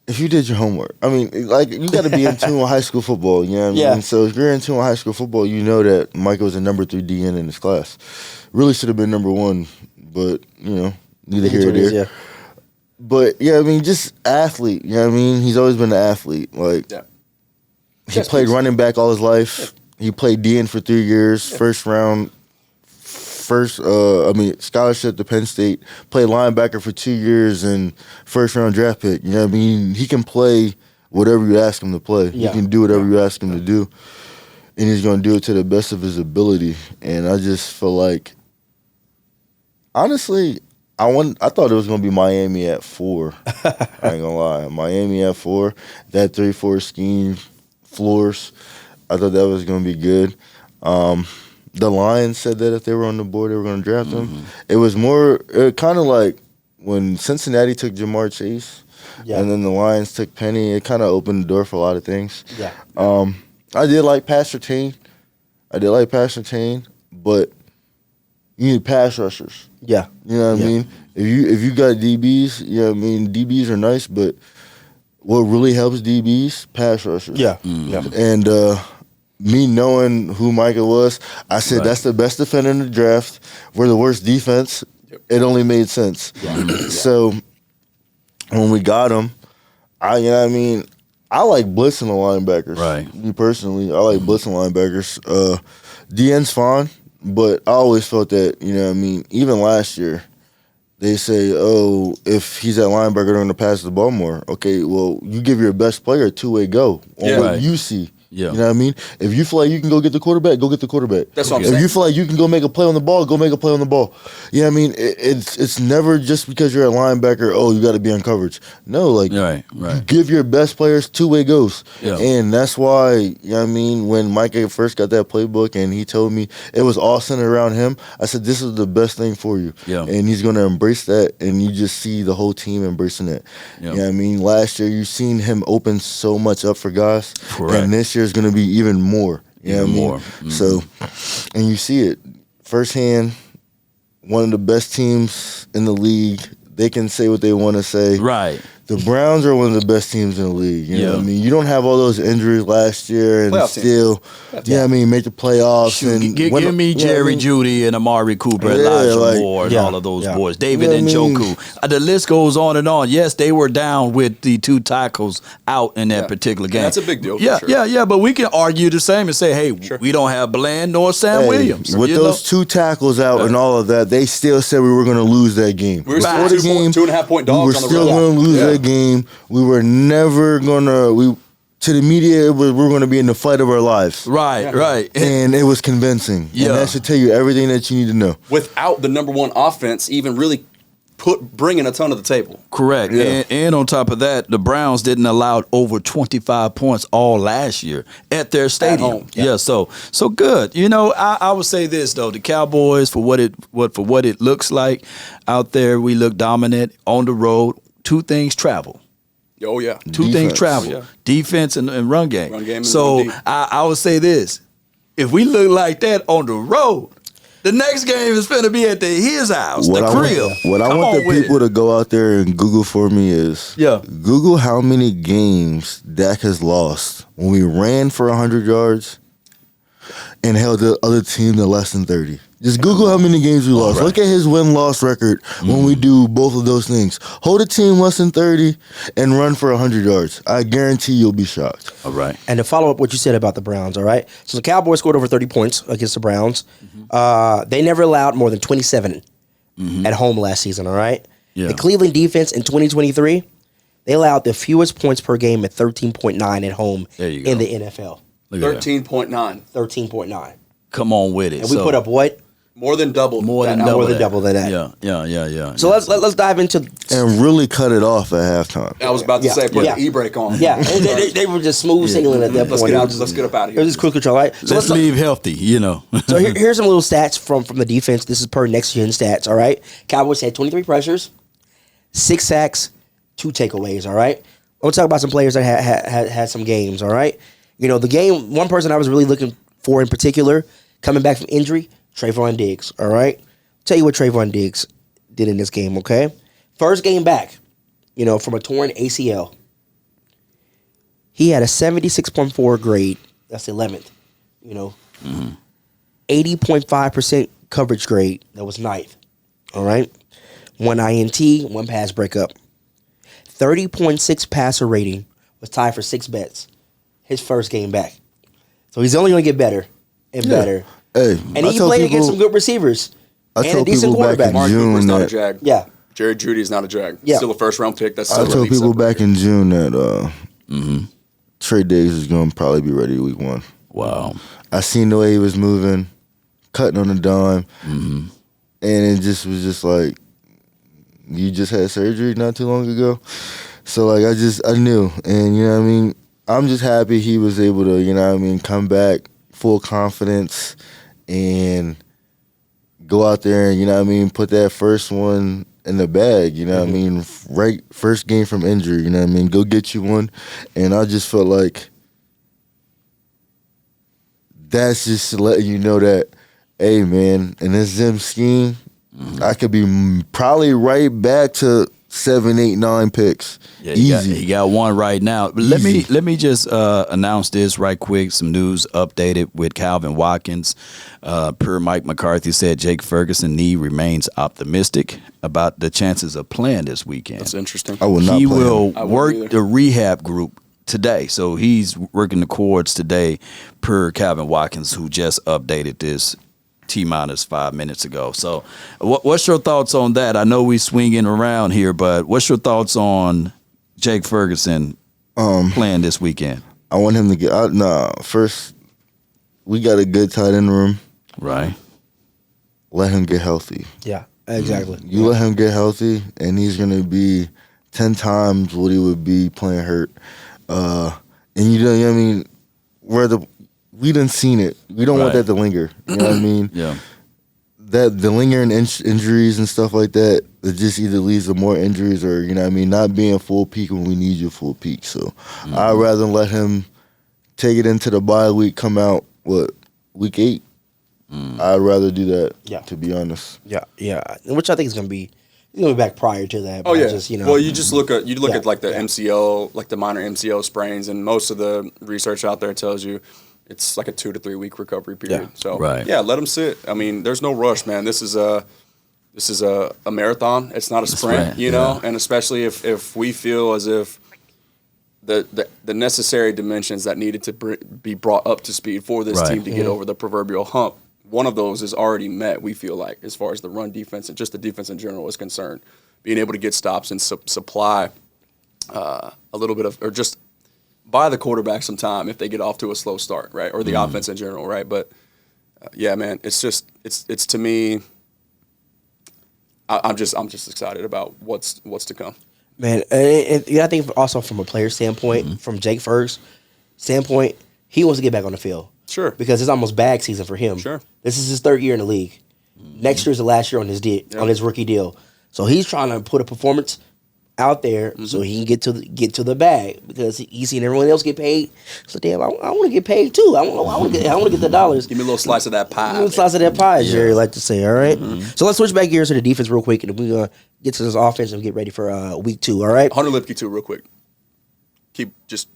If you did your homework, I mean, like you got to be in tune with high school football. You know what I Yeah. mean. So if you're in tune with high school football, you know that Mike was a number 3 DN in his class. Really should have been number 1, but neither here nor there. Yeah. But yeah, I mean, just athlete. You know what I mean. He's always been an athlete. Like he Chess played piece. running back all his life. He played DN for 3 years. First round. Scholarship to Penn State, played linebacker for 2 years and first round draft pick. You know what I mean? He can play whatever you ask him to play. Yeah. He can do whatever you ask him to do. And he's going to do it to the best of his ability. And I just feel like, honestly, I thought it was going to be Miami at 4. I ain't going to lie. Miami at 4, that 3-4 scheme, floors. I thought that was going to be good. The Lions said that if they were on the board, they were going to draft him. It was more kind of like when Cincinnati took Jamar Chase, and then the Lions took Penny. It kind of opened the door for a lot of things. Yeah. I did like Pat Surtain. But you need pass rushers. Yeah. You know what I mean? If you got DBs, you know what I mean? DBs are nice, but what really helps DBs? Pass rushers. Yeah. Yeah. And me knowing who Micah was, I said that's the best defender in the draft. We're the worst defense. It only made sense. So when we got him, you know what I mean? I like blitzing the linebackers. Right. Me personally, I like blitzing linebackers. DN's fine, but I always felt that, you know what I mean, even last year, they say, oh, if he's at linebacker, they're going to pass the ball more. Okay, well, you give your best player a two-way go on what you see. Yeah. You know what I mean? If you feel like you can go get the quarterback, go get the quarterback. That's what I'm If saying. you feel like you can go make a play on the ball, go make a play on the ball. You know what I mean? It's never just because you're a linebacker, oh, you got to be on coverage. No, like, Right. you give your best players two-way goes. Yeah. And that's why, you know what I mean, when Micah first got that playbook and he told me it was all centered around him, I said, this is the best thing for you. Yeah. And he's going to embrace that, and you just see the whole team embracing it. Yeah. You know what I mean? Last year, you seen him open so much up for guys. Correct. And this year is going to be even more. You know what I mean? More. Mhm. So, and you see it firsthand, one of the best teams in the league. They can say what they want to say. Right. The Browns are one of the best teams in the league. You know what I Yeah. mean? You don't have all those injuries last year and Playoff team. still, you know what I mean, make the playoffs. Shoot, and give win- me you know what I Jerry mean? Judy and Amari Cooper, Yeah, Elijah like- Moore, and Yeah, all of those yeah. boys. David Yeah, I mean- Njoku. The list goes on and on. Yes, they were down with the two tackles out in that particular game. that's a big deal for Yeah, sure. yeah. But we can argue the same and say, hey, we don't have Bland nor Sam Hey, Williams. with you those two tackles out and all of that, they still said we were going to lose that game. We were still Before the 2.5 point dogs we were on the still road. going to lose Yeah. that game. We were never going to. To the media, we were going to be in the fight of our lives. Right, right. And it was convincing. Yeah. And that should tell you everything that you need to know. Without the number one offense even really bringing a ton to the table. Correct. Yeah. And on top of that, the Browns didn't allow over 25 points all last year at their stadium. home. Yeah, so good. You know, I would say this though, the Cowboys for what it looks like out there, we look dominant on the road. Two things travel. Oh, yeah. Two things Defense. travel. Yeah. Defense and run game. Run game and so run deep. I would say this. If we look like that on the road, the next game is going to be at his house, the crib. What I Come want on the with people it. to go out there and Google for me is Google how many games Dak has lost when we ran for 100 yards and held the other team to less than 30. Just Google how many games we lost. Right. Look at his win-loss record when we do both of those things. Hold a team less than 30 and run for 100 yards. I guarantee you'll be shocked. All right. And to follow up what you said about the Browns, all right? So the Cowboys scored over 30 points against the Browns. They never allowed more than 27 at home last season, all right? Yeah. The Cleveland defense in 2023, they allowed the fewest points per game at 13.9 at home There you go. in the NFL. Look at that. 13.9. 13.9. Come on with it. And we put up what? More than double. more than that double. More than that. double than that. Yeah. So let's dive into And really cut it off at halftime. I was about to Yeah. say, put Yeah. the e-brake on. yeah. And they were just smooth sailing at that Let's point. get It out. was Let's get up out of It here. was just quick control, right? So Let's leave healthy, you know. So here's some little stats from the defense. This is per next gen stats. All right, Cowboys had 23 pressures, 6 sacks, 2 takeaways. All right, I'll talk about some players that had some games. All right, you know the game. One person I was really looking for in particular, coming back from injury, Trayvon Diggs. All right, tell you what Trayvon Diggs did in this game. Okay, first game back, you know, from a torn ACL. He had a 76.4 grade. That's 11th. You know. 80.5% coverage grade. That was 9th. All right. 1 INT, 1 pass breakup. 30.6 passer rating. Was tied for 6 bets. His first game back. So he's only going to get better and better. Hey, And he played against some good receivers. I And a told decent people back quarterback. in Mark June Cooper's not a that jag. Yeah. Jerry Judy is not a jag. Yeah. Still a first-round pick. That's I still a told elite people separator. back in June that Trey Diggs is going to probably be ready week 1. Wow. I seen the way he was moving, cutting on the dime, and it just was just like, you just had surgery not too long ago. So like I knew, and you know what I mean. I'm just happy he was able to, you know what I mean, come back full confidence and go out there and, you know what I mean, put that first one in the bag, you know what I mean, right first game from injury, you know what I mean, go get you one. And I just felt like that's just to let you know that, hey, man, in this Zim scheme, I could be probably right back to 7, 8, 9 picks. Yeah, Easy. He got one right now. But let me just announce this right quick. Some news updated with Calvin Watkins. Per Mike McCarthy said Jake Ferguson knee remains optimistic about the chances of playing this weekend. That's interesting. I will not He play will I wouldn't work either. the rehab group today. So he's working the cords today per Calvin Watkins, who just updated this T-minus 5 minutes ago. So what's your thoughts on that? I know we swinging around here, but what's your thoughts on Jake Ferguson playing this weekend? I want him to get out. First, we got a good tight end room. Right. Let him get healthy. Yeah, exactly. You let him get healthy, and he's going to be 10 times what he would be playing hurt. And you know what I mean? We done seen it. We don't want Right. that to linger. You know what I mean? Yeah. That the lingering injuries and stuff like that, it just either leads to more injuries or, you know what I mean, not being full peak when we need you full peak. So I'd rather let him take it into the bye week, come out, week 8? I'd rather do that, to be honest. Yeah, which I think is going to be. He's going to be back prior to that. Oh but yeah. Just, you know, Well, you just look at Yeah, like the yeah. MCL, like the minor MCL sprains, and most of the research out there tells you it's like a 2 to 3 week recovery period. Yeah. So Right. yeah, let him sit. I mean, there's no rush, man. This is a marathon. It's not a sprint, you know. And especially if we feel as if the necessary dimensions that needed to be brought up to speed for this Right. team to get over the proverbial hump, one of those is already met. We feel like, as far as the run defense and just the defense in general is concerned, being able to get stops and supply a little bit of, or just buy the quarterback some time if they get off to a slow start, right, or the offense in general, right. But yeah, man, it's to me. I'm just excited about what's to come. Man, and I think also from a player standpoint, from Jake Ferg's standpoint, he wants to get back on the field. Sure. Because it's almost bag season for him. Sure. This is his 3rd year in the league. Next year is the last year on his on his rookie deal. So he's trying to put a performance out there so he can get to the bag because he's seen everyone else get paid. So damn, I want to get paid too. I want to get the dollars. Give me a little slice of that pie. A little slice of that pie, as Jerry like to say. All right? So let's switch back gears to the defense real quick, and we're gonna get to this offense and get ready for week 2. All right? Hunter Lipke too, real quick. Keep just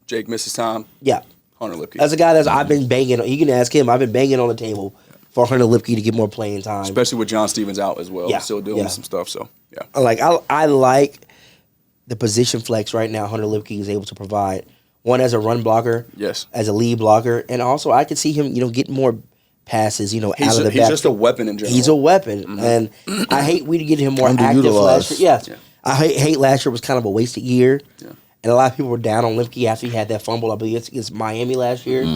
Jake misses time. Yeah. Hunter Lipke. As a guy I've been banging on, you can ask him. I've been banging on the table for Hunter Lipke to get more playing time. Especially with John Stevens out as well. Yeah, Still doing yeah. some stuff. So yeah. I like the position flex right now Hunter Lipke is able to provide. One as a run blocker, Yes. as a lead blocker, and also I could see him, getting more passes, out of the back. He's just a weapon in general. He's a weapon, and I hate we didn't get him more active last year. Underutilized. Yeah. I hate last year was kind of a wasted year. Yeah. And a lot of people were down on Lipke after he had that fumble, I believe, against Miami last year. A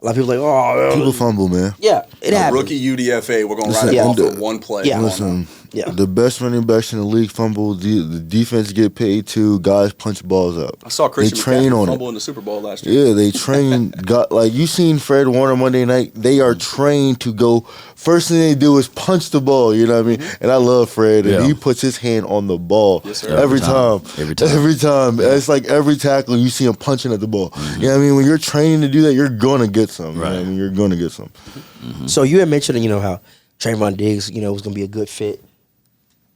lot of people were like, People fumble, man. yeah, it happened. Rookie UDFA, we're going to Listen, write him off and for one play. Yeah. Come on Listen, Yeah. the best running backs in the league fumble. The defense get paid too. Guys punch balls up. I saw Christian They train McCaffrey on fumble it. in the Super Bowl last year. Yeah, they train. Got like you seen Fred Warner Monday night. They are trained to go. First thing they do is punch the ball. You know what I mean? And I love Fred, and Yeah. he puts his hand on the ball Yes, sir. every time. Every time. It's like every tackle you see him punching at the ball. You know what I mean? When you're training to do that, you're gonna get some. You know what I mean? You're gonna get some. So you had mentioned, how Trayvon Diggs, was going to be a good fit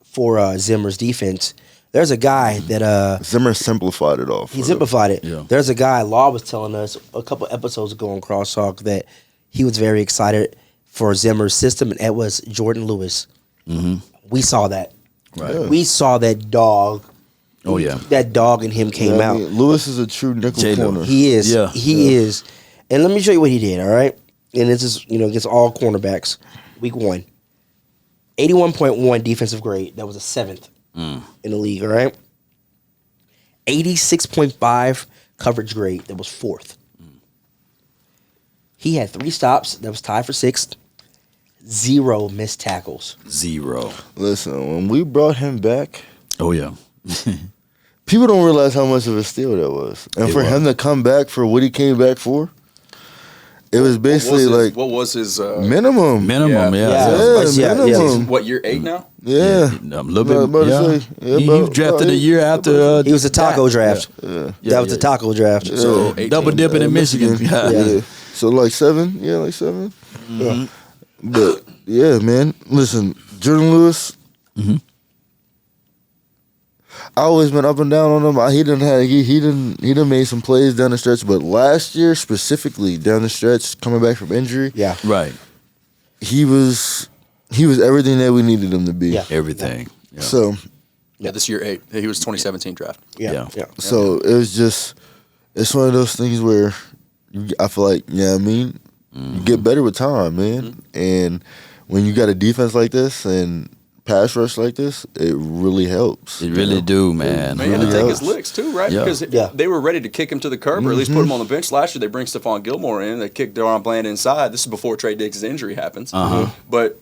for Zimmer's defense. There's a guy that Zimmer simplified it all. he simplified it. Yeah. There's a guy, Law was telling us a couple episodes ago on Crosstalk that he was very excited for Zimmer's system, and that was Jordan Lewis. We saw that. Right. Yeah. We saw that dog. Oh, yeah. That dog in him came out. Lewis is a true nickel J-Lo. corner. He is. Yeah. He is. And let me show you what he did, all right? And this is, against all cornerbacks, week 1. 81.1 defensive grade. That was a 7th in the league, all right? 86.5 coverage grade. That was 4th. He had 3 stops. That was tied for 6th. 0 missed tackles. 0. Listen, when we brought him back, Oh, yeah. people don't realize how much of a steal that was. And It for was. him to come back for what he came back for, it was basically what was his minimum. Minimum, Yeah. yeah. Yeah, minimum. what, year 8 now? Yeah. A little bit. About to Yeah. say, yeah, He about- was drafted about a year after. He was a taco draft. Yeah, That was the taco draft. So Yeah. 18. double dipping in Michigan. Yeah. So like 7. Yeah, like 7. Yeah. But yeah, man. Listen, Jordan Lewis. I always been up and down on him. He done made some plays down the stretch, but last year specifically down the stretch, coming back from injury, Yeah. Right. he was everything that we needed him to be. Yeah. Everything. Yeah. So Yeah, this year 8. He was 2017 draft. Yeah. Yeah. Yeah. so it was just it's one of those things where I feel like you get better with time, man. And when you got a defense like this and pass rush like this, it really helps. It really do, man. Man, he had to Really take his helps. licks too, right? Yeah. Because Yeah. they were ready to kick him to the curb or at least put him on the bench. Last year, they bring Stephon Gilmore in. They kicked Deron Bland inside. This is before Trey Diggs' injury happens. But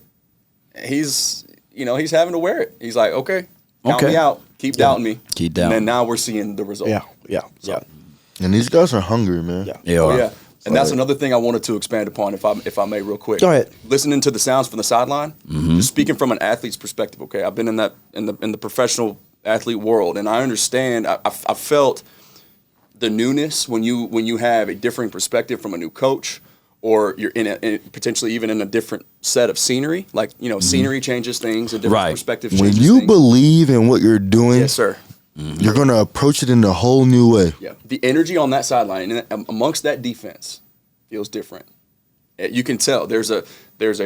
he's having to wear it. He's like, okay, count Okay. me out. Keep doubting me. Keep doubting. And then now we're seeing the result. Yeah. Yeah. Yeah. And these guys are hungry, man. Yeah. They Oh, are. yeah. And that's another thing I wanted to expand upon, if I may, real quick. Go ahead. Listening to the sounds from the sideline, just speaking from an athlete's perspective. Okay, I've been in the professional athlete world, and I understand. I felt the newness when you have a differing perspective from a new coach, or you're potentially even in a different set of scenery. Like scenery changes things, and different Right. perspective When changes you things. believe in what you're doing, Yes, sir. you're going to approach it in a whole new way. Yeah, the energy on that sideline and amongst that defense feels different. You can tell there's a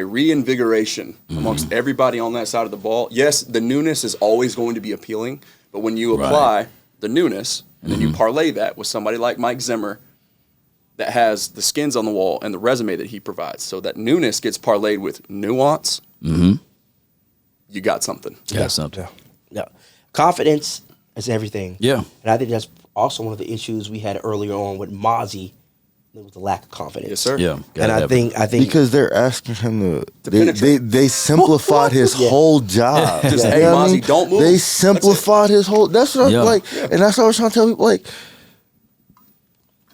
reinvigoration amongst everybody on that side of the ball. Yes, the newness is always going to be appealing, but when you apply the newness and then you parlay that with somebody like Mike Zimmer that has the skins on the wall and the resume that he provides, so that newness gets parlayed with nuance, you got something. Got something. Yeah. Confidence is everything. Yeah. And I think that's also one of the issues we had earlier on with Mozzie. There was the lack of confidence. Yes, sir. Yeah. And Gotta I have think Because they're asking him to penetrate. they simplified his Yeah. whole job. Just, You hey, know what I Mozzie, mean? don't move. They That's simplified his whole. That's what Yeah. I'm like, and that's what I was trying to tell people. Like,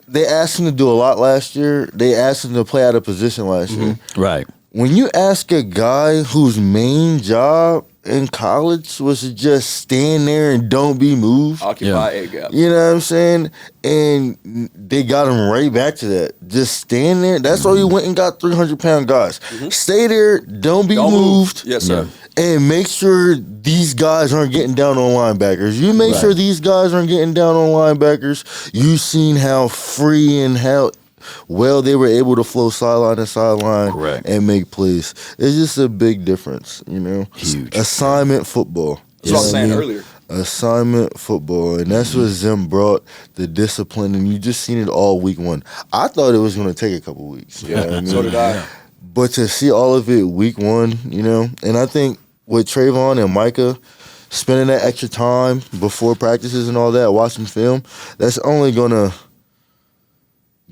they asked him to do a lot last year. They asked him to play out of position last year. Right. When you ask a guy whose main job in college was to just stand there and don't be moved, Occupy A gap. you know what I'm saying? And they got him right back to that. Just stand there. That's why he went and got 300-pound guys. Stay there. Don't be Don't move. moved. Yes, sir. And make sure these guys aren't getting down on linebackers. You make sure these guys aren't getting down on linebackers. You've seen how free and how well they were able to flow sideline to sideline Correct. and make plays. It's just a big difference, you know? Huge. Assignment football. That's what I was You know saying I mean? earlier. Assignment football, and that's what Zim brought, the discipline, and you just seen it all week one. I thought it was going to take a couple weeks. You know what I mean? So did I. But to see all of it week one, you know, and I think with Trayvon and Micah spending that extra time before practices and all that, watching film, that's only going to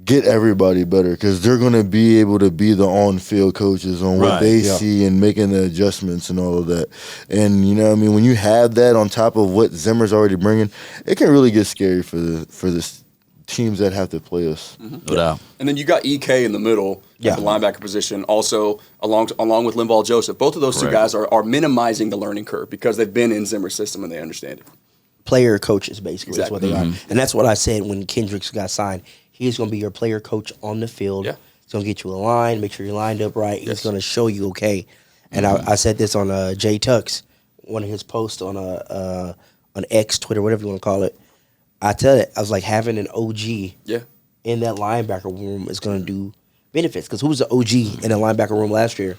get everybody better because they're going to be able to be the on-field coaches on what Right, they yeah. see and making the adjustments and all of that. And, you know what I mean, when you have that on top of what Zimmer's already bringing, it can really get scary for the teams that have to play us. No doubt. And then you got EK in the middle Yeah. at the linebacker position, also along with Linval Joseph. Both of those two Correct. guys are minimizing the learning curve because they've been in Zimmer's system and they understand it. Player coaches, basically, is what they Exactly. are. And that's what I said when Kendricks got signed. He's going to be your player coach on the field. Yeah. He's going to get you a line, make sure you're lined up right. Yes. He's going to show you, okay. And I said this on Jay Tux, one of his posts on X, Twitter, whatever you want to call it. I tell it, I was like, having an OG Yeah. in that linebacker room is going to do benefits. Because who was the OG in the linebacker room last year?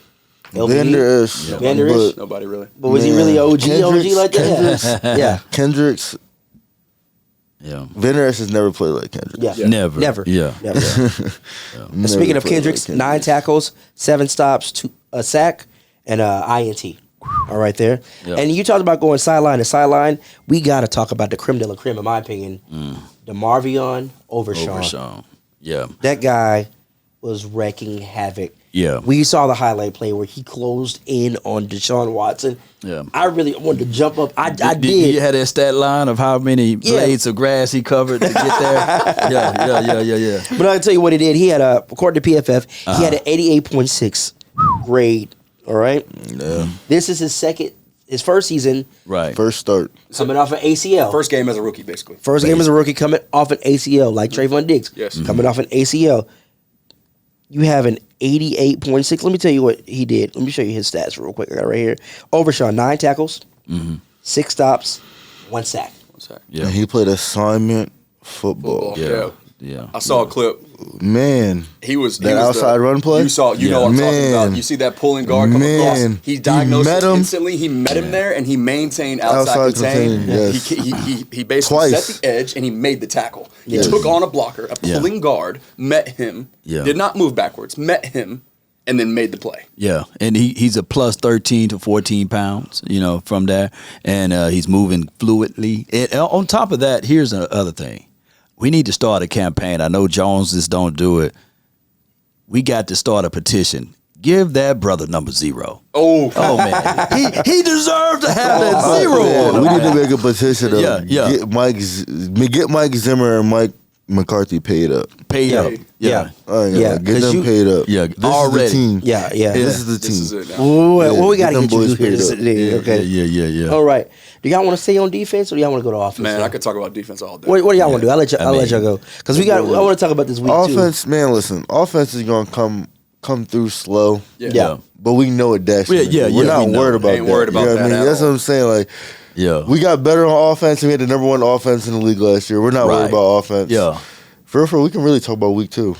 LBD? Vander Esch. Vander Esch? but Nobody really. But was he Man, really OG Kendricks- like that? Yeah. Kendricks, Yeah. Vander Esch has never played like Kendricks. Yeah. Never. Never. Yeah. Never. Never Speaking of played Kendricks, like 9 tackles, 7 stops, a sack, and INT. All right there. Yeah. And you talked about going sideline to sideline. We got to talk about the creme de la creme, in my opinion. DeMarvion Overshawn. Overshawn. Yeah. That guy was wrecking havoc. Yeah. We saw the highlight play where he closed in on Deshaun Watson. Yeah. I really wanted to jump up. I did. You had that stat line of how many blades of grass he covered to get there. yeah. But I'll tell you what he did. He had according to PFF, he had an 88.6 grade. All right. Yeah. This is his first season. Right. First start. Coming off an ACL. First game as a rookie, basically. First game as a rookie coming off an ACL, like Trayvon Diggs. Yes. Coming off an ACL. You have an 88.6. Let me tell you what he did. Let me show you his stats real quick. I got it right here. Overshawn, 9 tackles, 6 stops, 1 sack. Yeah. And he played assignment football. Yeah. I saw a clip. Man. He was That the- outside run play? You saw, you know what I'm talking about. Man. You see that pulling guard come across. Man. He diagnosed He met it him. instantly. He met him there, and he maintained outside Outside contain. contain, yes. He basically Twice. set the edge, and he made the tackle. He Yes. took on a blocker, a pulling guard, met him, did not move backwards, met him, and then made the play. Yeah, and he's a plus 13 to 14 pounds, from there, and he's moving fluidly. And on top of that, here's another thing. We need to start a campaign. I know Joneses don't do it. We got to start a petition. Give that brother number 0. Oh, man, he deserves to have that 0 Man, on him. we need to make a petition of Yeah. get Mike Zimmer and Mike McCarthy paid up. Pay up. Yeah. Get 'cause them paid up. Yeah, This already. is the team. Yeah. This is the this is team. it now. What we got to get them get you boys to do here paid up. today. Okay. Yeah. All right. Do y'all want to stay on defense or do y'all want to go to offense? Man, I could talk about defense all day. What do y'all want to do? I'll let y'all go because I want to talk about this week Offense, man, listen. Offense is gonna come through slow. Yeah. But we know it Dash. Yeah, We're we not know. worried about Ain't that. worried about you know what that I mean? at That's all. what I'm saying. Like, Yeah. we got better on offense and we had the number 1 offense in the league last year. We're not worried Right. about offense. Yeah. For real, we can really talk about week 2.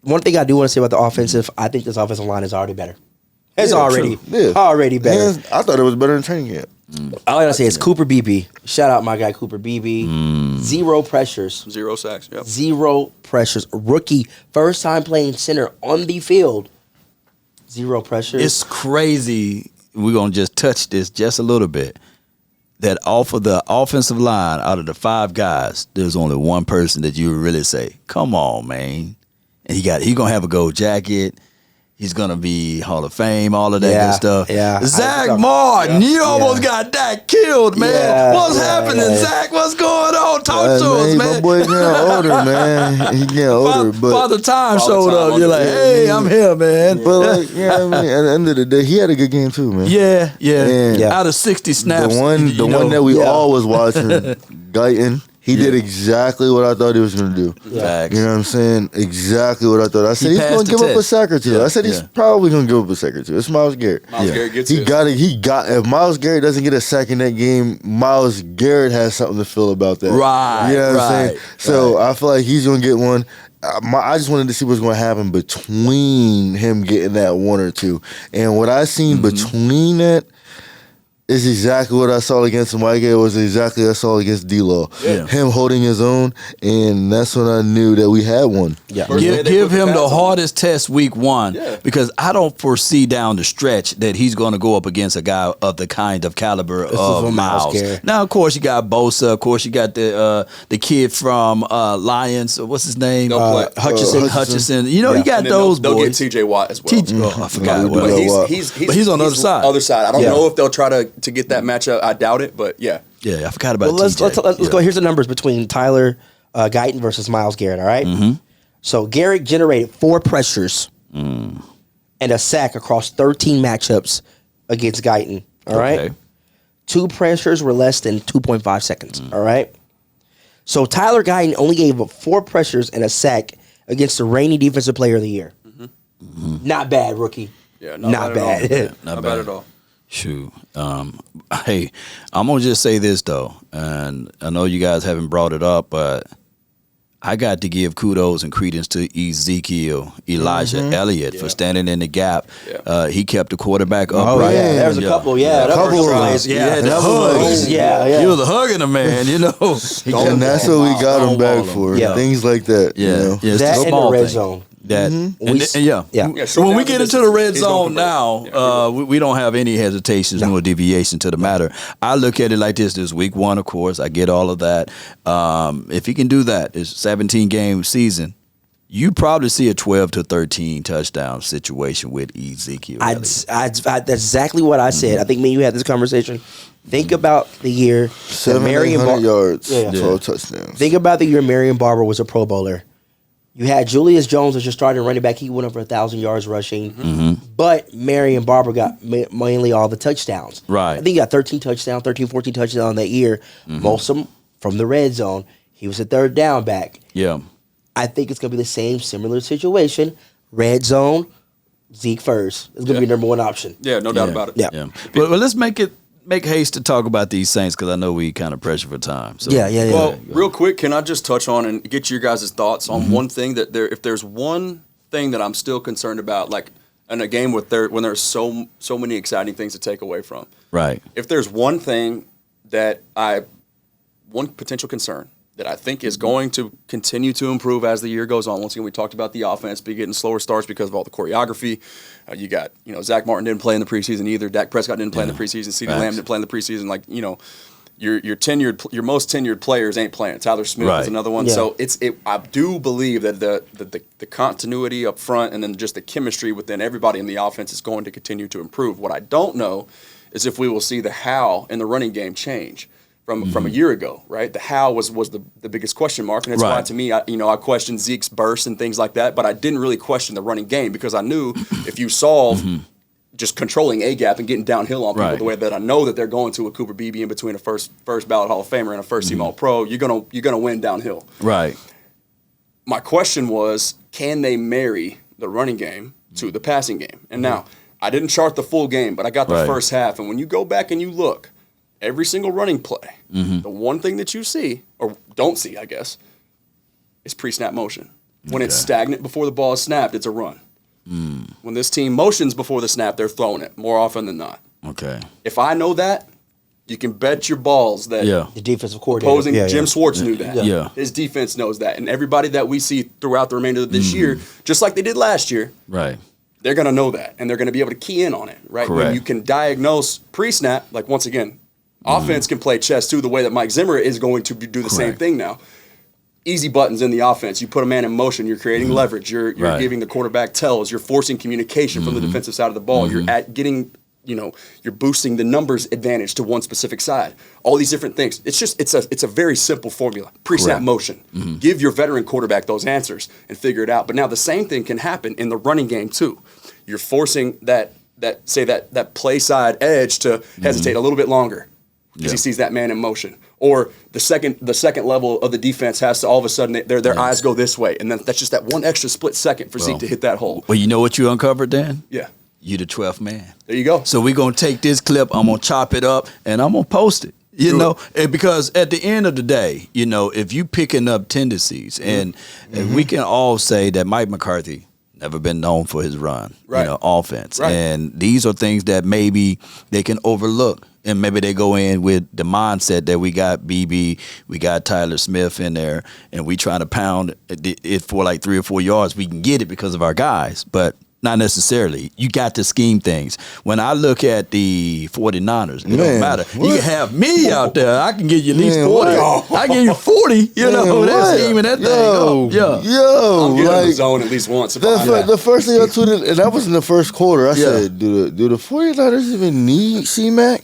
One thing I do want to say about the offensive, I think this offensive line is already better. It's Yeah, already true. Yeah. already better. Hands, I thought it was better in training camp. All I gotta say is Cooper Beebe. Shout out my guy Cooper Beebe. 0 pressures. 0 sacks. Yep. 0 pressures. Rookie, first time playing center on the field. 0 pressures. It's crazy. We're going to just touch this just a little bit. That off of the offensive line, out of the 5 guys, there's only one person that you would really say, come on, man. And he going to have a gold jacket. He's going to be Hall of Fame, all of that Yeah, good stuff. yeah. Zach Martin, you almost got that killed, man. Yeah, What's yeah, happening, yeah. Zach? What's going on? Talk to us, My man. boy getting older, man. He getting older, but Father Time Father showed Time up. You're like, on the- hey, I'm here, man. but like, yeah, I mean, at the end of the day, he had a good game too, man. Yeah. And Out of 60 snaps. The one that we Yeah. all was watching, Guyton, he did exactly what I thought he was going to do. Facts. You know what I'm saying? Exactly what I thought. I said he's passed going to the give up a test. sack or two. Yeah, I said he's yeah. probably going to give up a sack or two. It's Myles Garrett. Myles Garrett gets He it. got it. If Myles Garrett doesn't get a sack in that game, Myles Garrett has something to feel about that. Right, You know what I'm saying? right, So I feel like he's going to get one. I just wanted to see what's going to happen between him getting that 1 or 2. And what I seen between that is exactly what I saw against Mike. It was exactly what I saw against D-Law. Yeah. Him holding his own, and that's when I knew that we had one. Yeah. First day they Give put him the pads on. hardest test week 1 Yeah. because I don't foresee down the stretch that he's going to go up against a guy of the kind of caliber of for Myles Myles. Garrett. Now, of course, you got Bosa. Of course, you got the kid from Lions. What's his name? They'll play. Hutchinson. Hutchinson. You know, Yeah. you got And then those they'll get boys. T.J. Watt as well. I forgot. No, what- But Watt. he's But he's on the other side. Other side. I don't Yeah. know if they'll try to get that matchup. I doubt it, but yeah. Yeah, I forgot about Well, let's TJ. go. Here's the numbers between Tyler Guyton versus Myles Garrett. All right? So Garrett generated 4 pressures and a sack across 13 matchups against Guyton. All right, Okay. 2 pressures were less than 2.5 seconds. All right. So Tyler Guyton only gave up 4 pressures and a sack against the reigning defensive player of the year. Not bad, rookie. Yeah, Not bad. At all. Not Not bad. bad at all. Shoot. Hey, I'm going to just say this, though. And I know you guys haven't brought it up, but I got to give kudos and credence to Elijah Elliott for standing in the gap. Yeah. He kept the quarterback Oh upright. yeah, there was a couple. Yeah, that Couple was of plays. them. Yeah, Yeah, the that hugs. was- yeah. He was hugging a man, you know. He kept And that's what we got him back for. Yeah. Things like that. Yeah, You know? yeah, it's That the in the small red thing. zone. That and yeah. Yeah. Yeah, So when we get into the red he's gonna zone convert. now, Yeah, we don't have any hesitations nor deviation to the matter. I look at it like this: this week 1, of course, I get all of that. If he can do that, it's 17 game season. you probably see a 12 to 13 touchdown situation with Ezekiel Elliott. That's exactly what I said. I think me and you had this conversation. Think about the year that Marion 700 yards, Yeah. 12 touchdowns. Think about the year Marion Barber was a Pro Bowler. You had Julius Jones as your starting running back. He went over 1,000 yards rushing. But Marion Barber got mainly all the touchdowns. Right. I think he got 13, 14 touchdowns that year. Most of them from the red zone. He was a third down back. Yeah. I think it's going to be the same similar situation. Red zone, Zeke first. It's going to be number one option. Yeah, no doubt about it. Yeah. Yeah. But let's make haste to talk about these Saints because I know we kind of pressure for time. So. Yeah. Well, real quick, can I just touch on and get your guys' thoughts on one thing that if there's one thing that I'm still concerned about, like in a game when there's so many exciting things to take away from. Right. If there's one thing one potential concern that I think is going to continue to improve as the year goes on. Once again, we talked about the offense getting slower starts because of all the choreography. You got, Zach Martin didn't play in the preseason either. Dak Prescott didn't play in the preseason. CeeDee Lamb didn't play in the preseason. Like, your most tenured players ain't playing. Tyler Smith is another one. Yeah. So I do believe that the continuity up front and then just the chemistry within everybody in the offense is going to continue to improve. What I don't know is if we will see the how in the running game change. From a year ago, right? The how was the biggest question mark, and that's why to me, I questioned Zeke's burst and things like that, but I didn't really question the running game because I knew if you solve just controlling A gap and getting downhill on people the way that I know that they're going to a Cooper Beebe in between a first ballot Hall of Famer and a first team All Pro, you're gonna win downhill. Right. My question was, can they marry the running game to the passing game? And now I didn't chart the full game, but I got the first half, and when you go back and you look. Every single running play, the one thing that you see, or don't see, I guess, is pre-snap motion. When it's stagnant before the ball is snapped, it's a run. When this team motions before the snap, they're throwing it more often than not. Okay. If I know that, you can bet your balls that the defensive coordinator. opposing Jim Schwartz knew that. Yeah. His defense knows that. And everybody that we see throughout the remainder of this year, just like they did last year, Right. they're going to know that. And they're going to be able to key in on it, right? Correct. When you can diagnose pre-snap, like once again, offense can play chess too, the way that Mike Zimmer is going to do the same thing now. Easy buttons in the offense. You put a man in motion. You're creating leverage. You're giving the quarterback tells. You're forcing communication from the defensive side of the ball. You're you're boosting the numbers advantage to one specific side. All these different things. It's a very simple formula. Pre-snap motion. Give your veteran quarterback those answers and figure it out. But now the same thing can happen in the running game too. You're forcing that play side edge to hesitate a little bit longer. Because he sees that man in motion, or the second level of the defense has to all of a sudden their eyes go this way, and then that's just that one extra split second for Zeke to hit that hole. Well, you know what you uncovered, Dan? Yeah, You the 12th man. there you go. So we're going to take this clip, I'm going to chop it up, and I'm going to post it. And because at the end of the day, if you picking up tendencies, and we can all say that Mike McCarthy never been known for his run, offense. Right. And these are things that maybe they can overlook. And maybe they go in with the mindset that we got BB, we got Tyler Smith in there, and we trying to pound it for like 3 or 4 yards. We can get it because of our guys, but not necessarily. You got to scheme things. When I look at the 49ers, it don't matter. What? You can have me out there. I can give you at least 40. What? I give you 40. That scheming that thing up. Yeah. I'm getting in the like zone at least once. the first thing I tweeted, and that was in the first quarter. I said, "Do the 49ers even need C-Mac?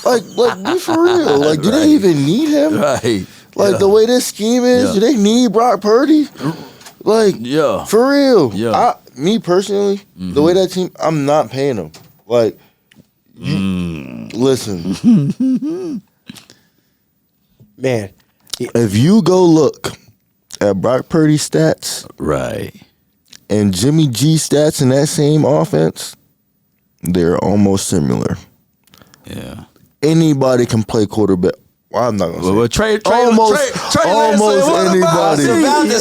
like, be for real. Like, do they even need him? Right. Like the way this scheme is, do they need Brock Purdy? Like, for real. Yeah. Me personally, the way that team, I'm not paying them. Like, listen, Man. if you go look at Brock Purdy's stats, Right. and Jimmy G stats in that same offense, they're almost similar. Yeah. Anybody can play quarterback. Well, I'm not gonna say Well, Trey almost Lance said, "What about-" anybody.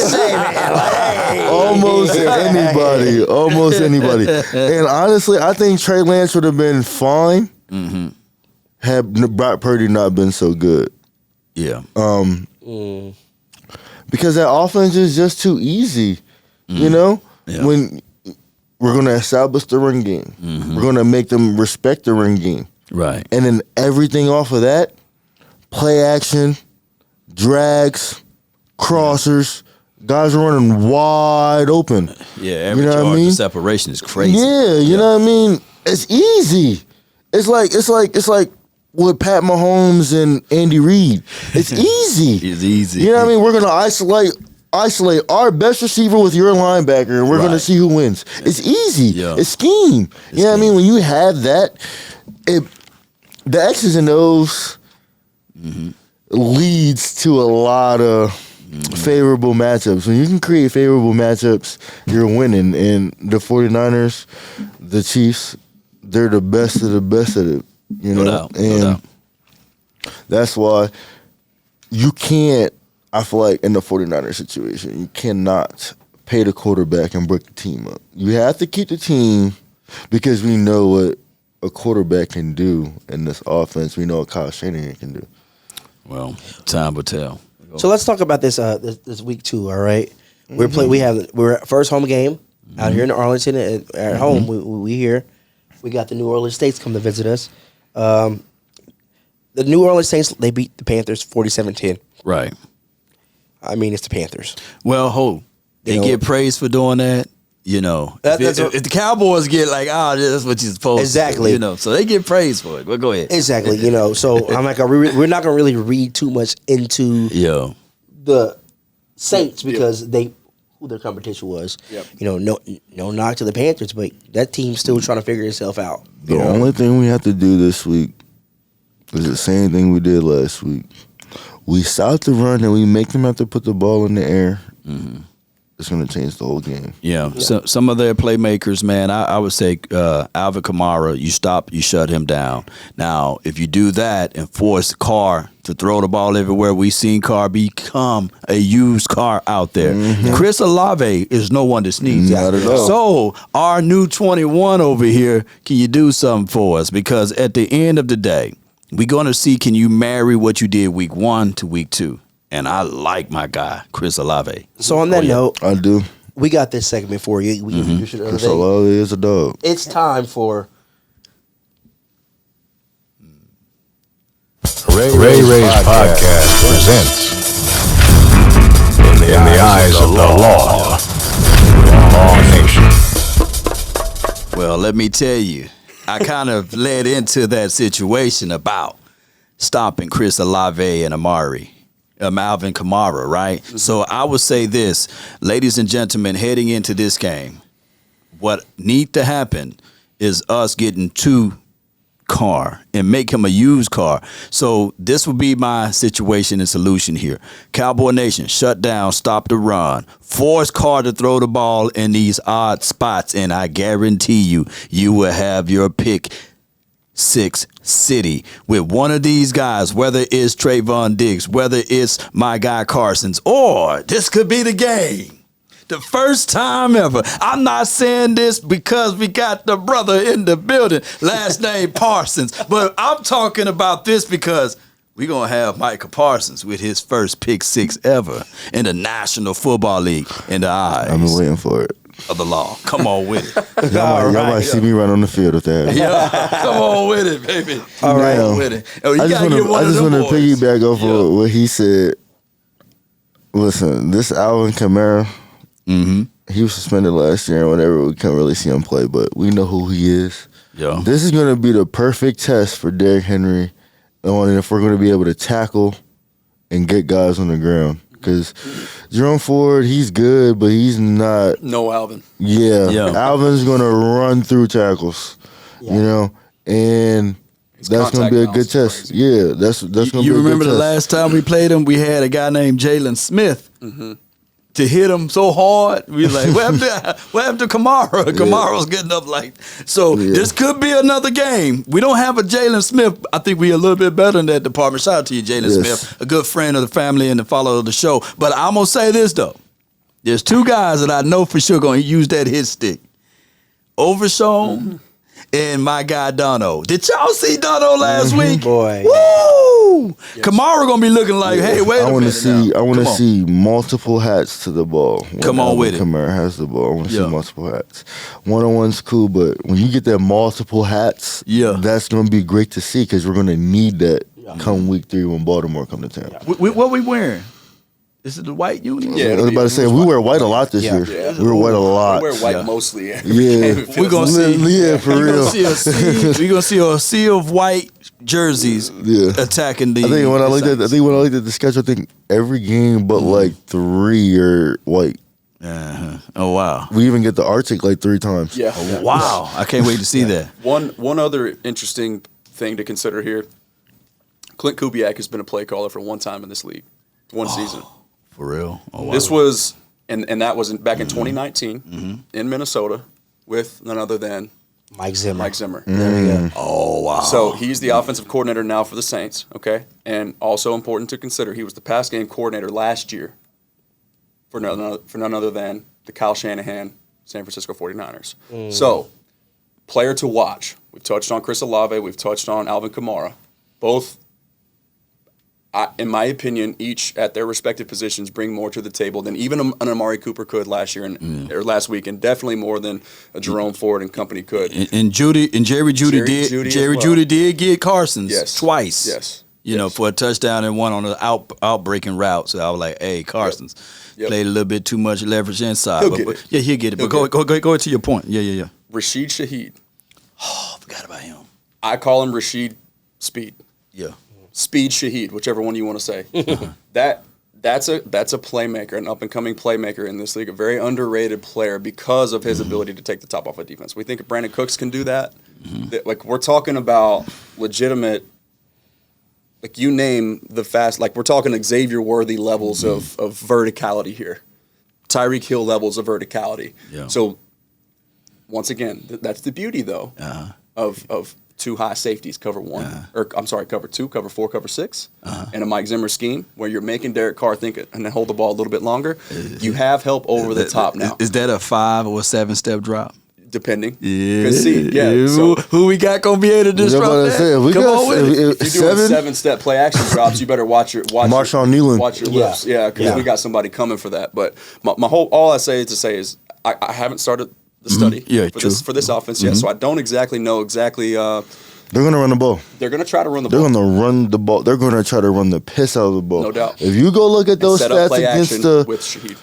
Almost anybody. And honestly, I think Trey Lance would have been fine had Brock Purdy not been so good. Yeah. Because that offense is just too easy. Yeah. When we're gonna establish the run game, we're gonna make them respect the run game. Right. And then everything off of that, play action, drags, crossers, guys are running wide open. Yeah, every You know what I yard, mean? the separation is crazy. Yeah, you know what I mean? It's easy. It's like with Pat Mahomes and Andy Reid. It's easy. It's easy. You know what I mean? We're gonna isolate our best receiver with your linebacker, and we're gonna Right. see who wins. It's easy. Yeah. It's scheme. You know what I mean? When you have that, the X's and O's leads to a lot of favorable matchups. When you can create favorable matchups, you're winning. And the 49ers, the Chiefs, they're the best of the best of it. You know? No doubt. And No doubt. that's why you can't, I feel like in the 49ers situation, you cannot pay the quarterback and break the team up. You have to keep the team because we know what a quarterback can do in this offense. We know what Kyle Shanahan can do. Well, time will tell. So let's talk about this this week 2. All right, we're first home game out here in Arlington at home. We here. We got the New Orleans Saints come to visit us. The New Orleans Saints, they beat the Panthers 47-10. Right. I mean, it's the Panthers. Well, they You know- get praised for doing that. You know, That's if the Cowboys get like, that's what you're supposed Exactly. to. You know, so they get praised for it. But go ahead. Exactly. You know, so I'm like, we're not gonna really read too much into Yeah. the Saints because who their competition was. Yep. You know, no knock to the Panthers, but that team's still trying to figure itself out. The only thing we have to do this week is the same thing we did last week. We stop the run and we make them have to put the ball in the air. It's going to change the whole game. Yeah. So some of their playmakers, man, I would say Alvin Kamara, you stop, you shut him down. Now, if you do that and force Carr to throw the ball everywhere, we've seen Carr become a used car out there. Chris Olave is no one to sneeze Not at. at all. So our new 21 over here, can you do something for us? Because at the end of the day, we're going to see, can you marry what you did week 1 to week 2? And I like my guy, Chris Olave. So on that note, I do. we got this segment for you. We introduced it Chris earlier. Olave is a dog. It's time for Ray's podcast presents In the Eyes of the Law. Law Nation. Well, let me tell you, I kind of led into that situation about stopping Chris Olave and Alvin Kamara, right? So I would say this, ladies and gentlemen, heading into this game, what need to happen is us getting to Carr and make him a used car. So this would be my situation and solution here. Cowboy Nation, shut down, stop the run, force Carr to throw the ball in these odd spots, and I guarantee you will have your pick 6 city with one of these guys, whether it's Trayvon Diggs, whether it's my guy Carsons, or this could be the game. The first time ever. I'm not saying this because we got the brother in the building, last name Parsons, but I'm talking about this because we're going to have Micah Parsons with his first pick 6 ever in the National Football League in the eyes I've been waiting for it. of the law. Come on with it. Y'all might see me run on the field with that. Yeah, come on with it, baby. All right. Come on with it. Oh, you I gotta get one just of them want to boys. piggyback off of what he said. Listen, this Alvin Kamara, he was suspended last year and whatever. We can't really see him play, but we know who he is. Yeah. This is going to be the perfect test for Derrick Henry on if we're going to be able to tackle and get guys on the ground. Because Jerome Ford, he's good, but he's not. No, Alvin. Yeah. Yeah. Alvin's going to run through tackles, you know, and that's going to be a contact good balance test. is Yeah, that's going to be You a remember good the test. last time we played him, we had a guy named Jalen Smith to hit him so hard. We was like, what happened to Kamara? Kamara's getting up like. So this could be another game. We don't have a Jalen Smith. I think we're a little bit better in that department. Shout out to you, Jalen Yes. Smith, a good friend of the family and a follower of the show. But I'm going to say this, though. There's 2 guys that I know for sure going to use that hit stick. Overshown and my guy Dono. Did y'all see Dono last week? boy. Woo! Kamara gonna be looking like, hey, wait a I want minute. to see. now. I want to Come on. see multiple hats to the ball. When Come on Alvin with it. Kamara has the ball. I want to Yeah. see multiple hats. 1-on-one's cool, but when you get that multiple hats, Yeah. that's going to be great to see because we're going to need that come week 3 when Baltimore come to town. What we wearing? Is it the white uniform? Yeah, I was about to say we wear white a lot this year. Yeah. We wear white a lot. We wear white Yeah. mostly. Every Yeah. game, it feels We're gonna like. see. Yeah, for We're real. gonna see a sea of white jerseys Yeah. attacking the. I think when I looked Saints. at the schedule, I think every game but like 3 are white. Oh wow! We even get the Arctic like 3 times. Yeah. Wow! I can't wait to see that. One other interesting thing to consider here. Clint Kubiak has been a play caller for one time in this league, one season. For real? Oh wow! This was, and that was back in 2019 in Minnesota with none other than Mike Zimmer. Mike Zimmer. There we go. Oh wow! So he's the offensive coordinator now for the Saints, okay? And also important to consider, he was the pass game coordinator last year for none other than the Kyle Shanahan San Francisco 49ers. So, player to watch. We've touched on Chris Olave. We've touched on Alvin Kamara. Both, in my opinion, each at their respective positions bring more to the table than even an Amari Cooper could last year or last week, and definitely more than a Jerome Ford and company could. And Jerry Judy did get Carson's twice. Yes. You know, for a touchdown and one on the outbreaking route. So I was like, hey, Carson's played a little bit too much leverage inside. He'll But, get but it. yeah, he'll get it. But go to your point. Yeah. Rashid Shaheed. Oh, I forgot about him. I call him Rashid Speed. Yeah. Speed Shaheed, whichever one you want to say. That's a playmaker, an up and coming playmaker in this league, a very underrated player because of his ability to take the top off of defense. We think if Brandon Cooks can do that, like we're talking about legitimate. Like you name the fast, like we're talking Xavier Worthy levels of verticality here, Tyreek Hill levels of verticality. Yeah. So once again, that's the beauty though of 2 high safeties, cover 1, or I'm sorry, cover 2, cover 4, cover 6, and a Mike Zimmer scheme where you're making Derek Carr think and then hold the ball a little bit longer. You have help over the top now, Is that a 5 or a 7-step drop? depending. Yeah. So Who we got gonna be able to disrupt that? Say, if we Come got on with it. if you're doing 7-step play action drops, you better watch Marshawn Newland. Watch your lips, because we got somebody coming for that. But all I say is I haven't started the study for this offense yet, so I don't know exactly. They're gonna run the ball. They're gonna try to run the They're ball. gonna run the ball. They're gonna try to run the piss out of the ball. No doubt. If you go look at those Set up stats play against action with Shaheed.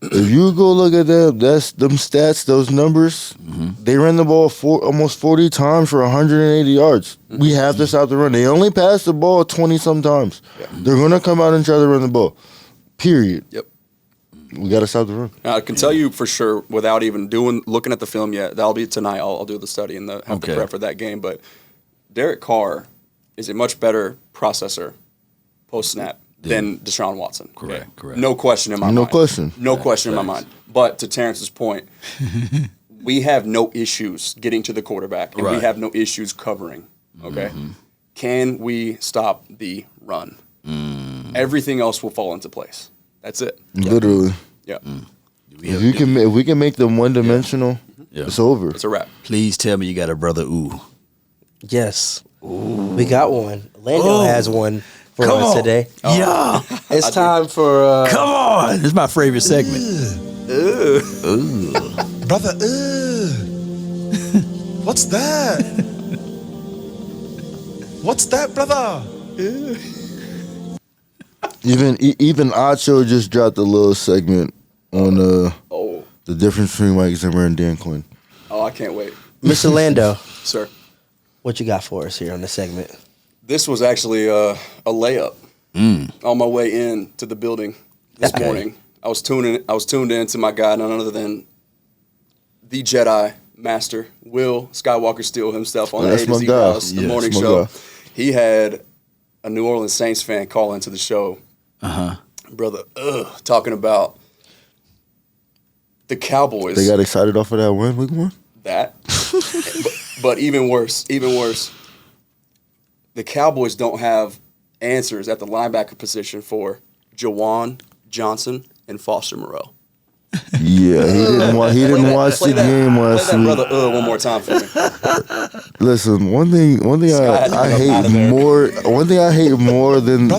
if you go look at them stats, those numbers, they ran the ball almost 40 times for 180 yards. We have to stop the run. They only passed the ball 20 sometimes. They're gonna come out and try to run the ball. Period. Yep. We gotta stop the run. Now, I can tell you for sure without even looking at the film yet. That'll be tonight. I'll do the study and have the prep for that game. But Derek Carr is a much better processor post snap than Deshaun Watson. Correct. No question in my mind. No question in my mind. But to Terrence's point, we have no issues getting to the quarterback, and we have no issues covering. Okay, can we stop the run? Everything else will fall into place. That's it. Literally. Yeah, If we can make them one dimensional, it's over. it's a wrap. Please tell me you got a brother ooh. Yes. We got one. Lando has one for Come us on. today. Yeah. It's time for Come on. This is my favorite segment. Brother, what's that? What's that, brother? Even Acho just dropped a little segment on the difference between Mike Zimmer and Dan Quinn. Oh, I can't wait, Mr. Lando. sir. What you got for us here on the segment? This was actually a layup on my way in to the building this morning. I was tuned in to my guy, none other than the Jedi Master, Will Skywalker Steele himself on the That's A to my Z guy. Dallas, the Yeah, morning that's my show. guy. He had a New Orleans Saints fan call into the show. Brother, talking about the Cowboys. They got excited off of that win, week 1. That. but even worse, the Cowboys don't have answers at the linebacker position for Jawan Johnson and Foster Moreau. Yeah, he didn't watch the game last Play that week. brother one more time for me. Listen, one thing I hate more than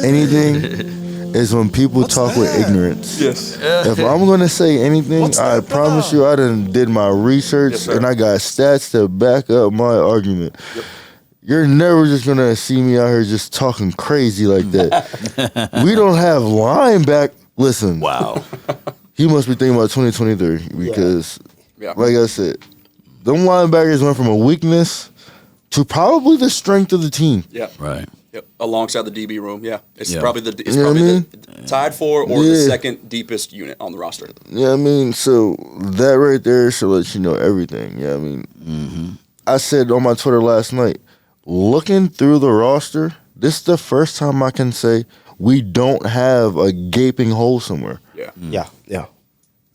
anything is when people talk with ignorance. Yes. If I'm gonna say anything, I promise you I done did my research Yes, sir. and I got stats to back up my argument. you're never just gonna see me out here just talking crazy like that. We don't have linebacker. Listen, Wow. he must be thinking about 2023 because, Yeah. like I said, them linebackers went from a weakness to probably the strength of the team. Yeah. Right. Yep. Alongside the DB room. Yeah. It's Yeah. probably You know what I mean? the tied for or the Yeah. second deepest unit on the roster. Yeah, I mean, so that right there should let you know everything. Yeah, I mean, I said on my Twitter last night, looking through the roster, this is the first time I can say we don't have a gaping hole somewhere. Yeah. Yeah, yeah.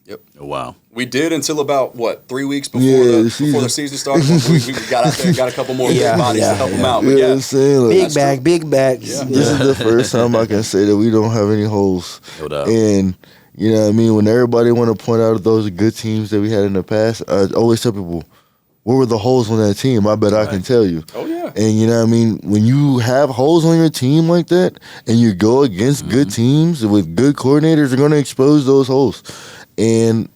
Yep. Oh, wow. We did until about 3 weeks before Yeah, the the season started. we got out there and got a couple more big Yeah, bodies to help them out. You But know what yeah, I'm saying? Like, Big bag, big bags. Yeah. this is the first time I can say that we don't have any holes. No doubt. And you know what I mean? When everybody want to point out those good teams that we had in the past, I always tell people, where were the holes on that team? I bet I can tell you. Oh, yeah. And you know what I mean? When you have holes on your team like that and you go against good teams with good coordinators, they're going to expose those holes. And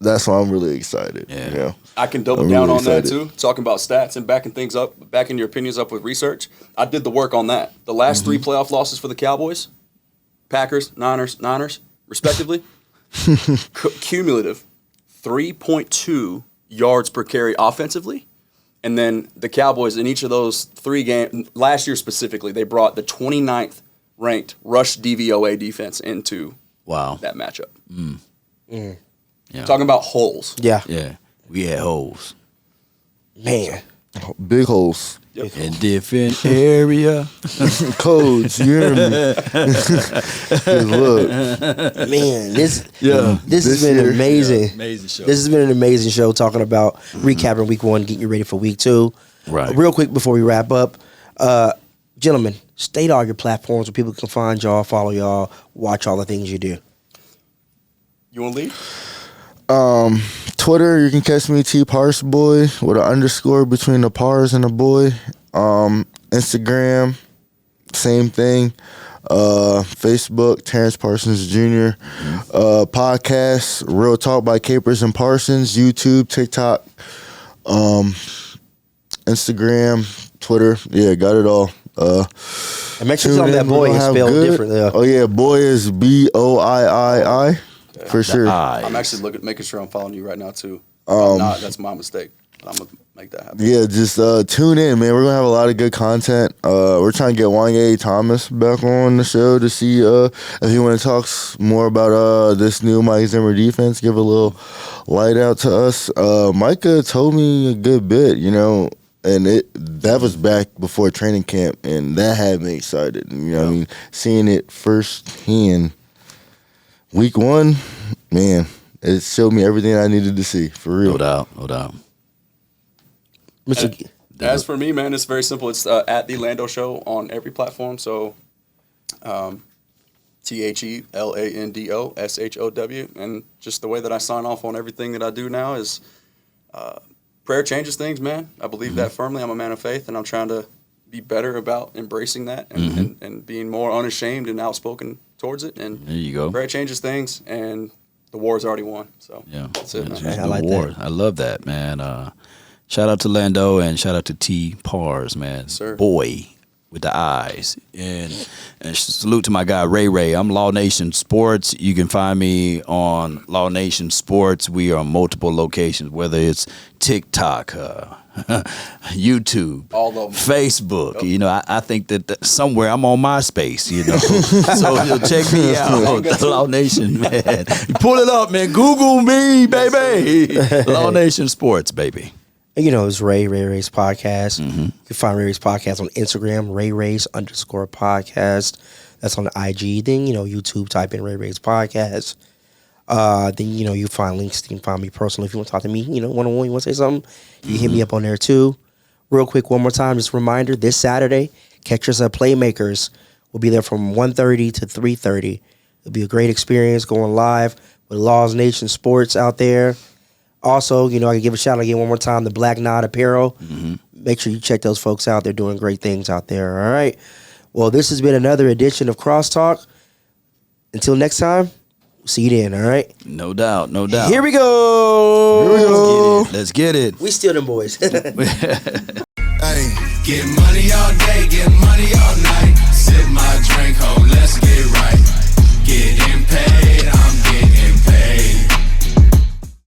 that's why I'm really excited. Yeah. You know? I can double I'm down really on that excited. too. Talking about stats and backing your opinions up with research. I did the work on that. The last 3 playoff losses for the Cowboys, Packers, Niners, respectively, cumulative 3.2 yards per carry offensively. And then the Cowboys in each of those 3 games, last year specifically, they brought the 29th ranked rush DVOA defense into Wow. that matchup. Yeah. Talking about holes. Yeah, Yeah. We had holes man. Big holes. in different area. Codes. You hear me? 'Cause look, Man, this Yeah. this has This been year- amazing. Amazing show. This has been an amazing show talking about recapping week 1, getting you ready for week 2. Right. Real quick before we wrap up, gentlemen, state all your platforms where people can find y'all, follow y'all, watch all the things you do. You want to lead? Twitter, you can catch me T Parsboy with an underscore between the Pars and the boy. Instagram, same thing. Facebook, Terrence Parsons Jr. Podcast, Real Talk by Capers and Parsons. YouTube, TikTok, Instagram, Twitter. Yeah, got it all. And make sure you Tune tell them that in, boy we're is gonna have spelled good- differently. Oh yeah, boy is BOIII for sure. I'm actually making sure I'm following you right now too. If I'm not, that's my mistake. But I'm gonna make that happen. Yeah, just tune in, man. We're gonna have a lot of good content. We're trying to get Wanye Thomas back on the show to see if he want to talk more about this new Mike Zimmer defense. Give a little light out to us. Micah told me a good bit, you know, and that was back before training camp, and that had me excited. You know what I mean? Seeing it firsthand, week 1, man, it showed me everything I needed to see for real. No doubt. No doubt. Mr. As for me, man, it's very simple. It's at the Lando Show on every platform. So, TheLandoshow, and just the way that I sign off on everything that I do now is prayer changes things, man. I believe that firmly. I'm a man of faith, and I'm trying to be better about embracing that and being more unashamed and outspoken towards it. And There you go. prayer changes things, and the war's already won. So Yeah. that's it, man. It's I the like war. that. I love that, man. Shout out to Lando and shout out to T Pars, man. Sir. Boy with the eyes. And salute to my guy Ray Ray. I'm Law Nation Sports. You can find me on Law Nation Sports. We are on multiple locations, whether it's TikTok, YouTube, All of them. Facebook. You know, I think that somewhere I'm on MySpace, you know. So check me out, the Law Nation, man. Pull it up, man. Google me, baby. Law Nation Sports, baby. And you know, it's Ray Ray's podcast. You can find Ray Ray's podcast on Instagram, @RayRays_podcast. That's on the IG. Then, you know, YouTube, type in Ray Ray's podcast. Then, you know, you find links. You can find me personally if you want to talk to me, you know, one-on-one, you want to say something. You can hit me up on there too. Real quick, one more time, just a reminder, this Saturday, catch us at Playmakers. We'll be there from 1:30 to 3:30. It'll be a great experience going live with Laws Nation Sports out there. Also, you know, I can give a shout out again one more time to Black Knot Apparel. Make sure you check those folks out. They're doing great things out there. All right. Well, this has been another edition of Crosstalk. Until next time, see you then. All right. No doubt, no doubt. Here we go. Let's get it. We still them boys. Hey, Get money all day, get money all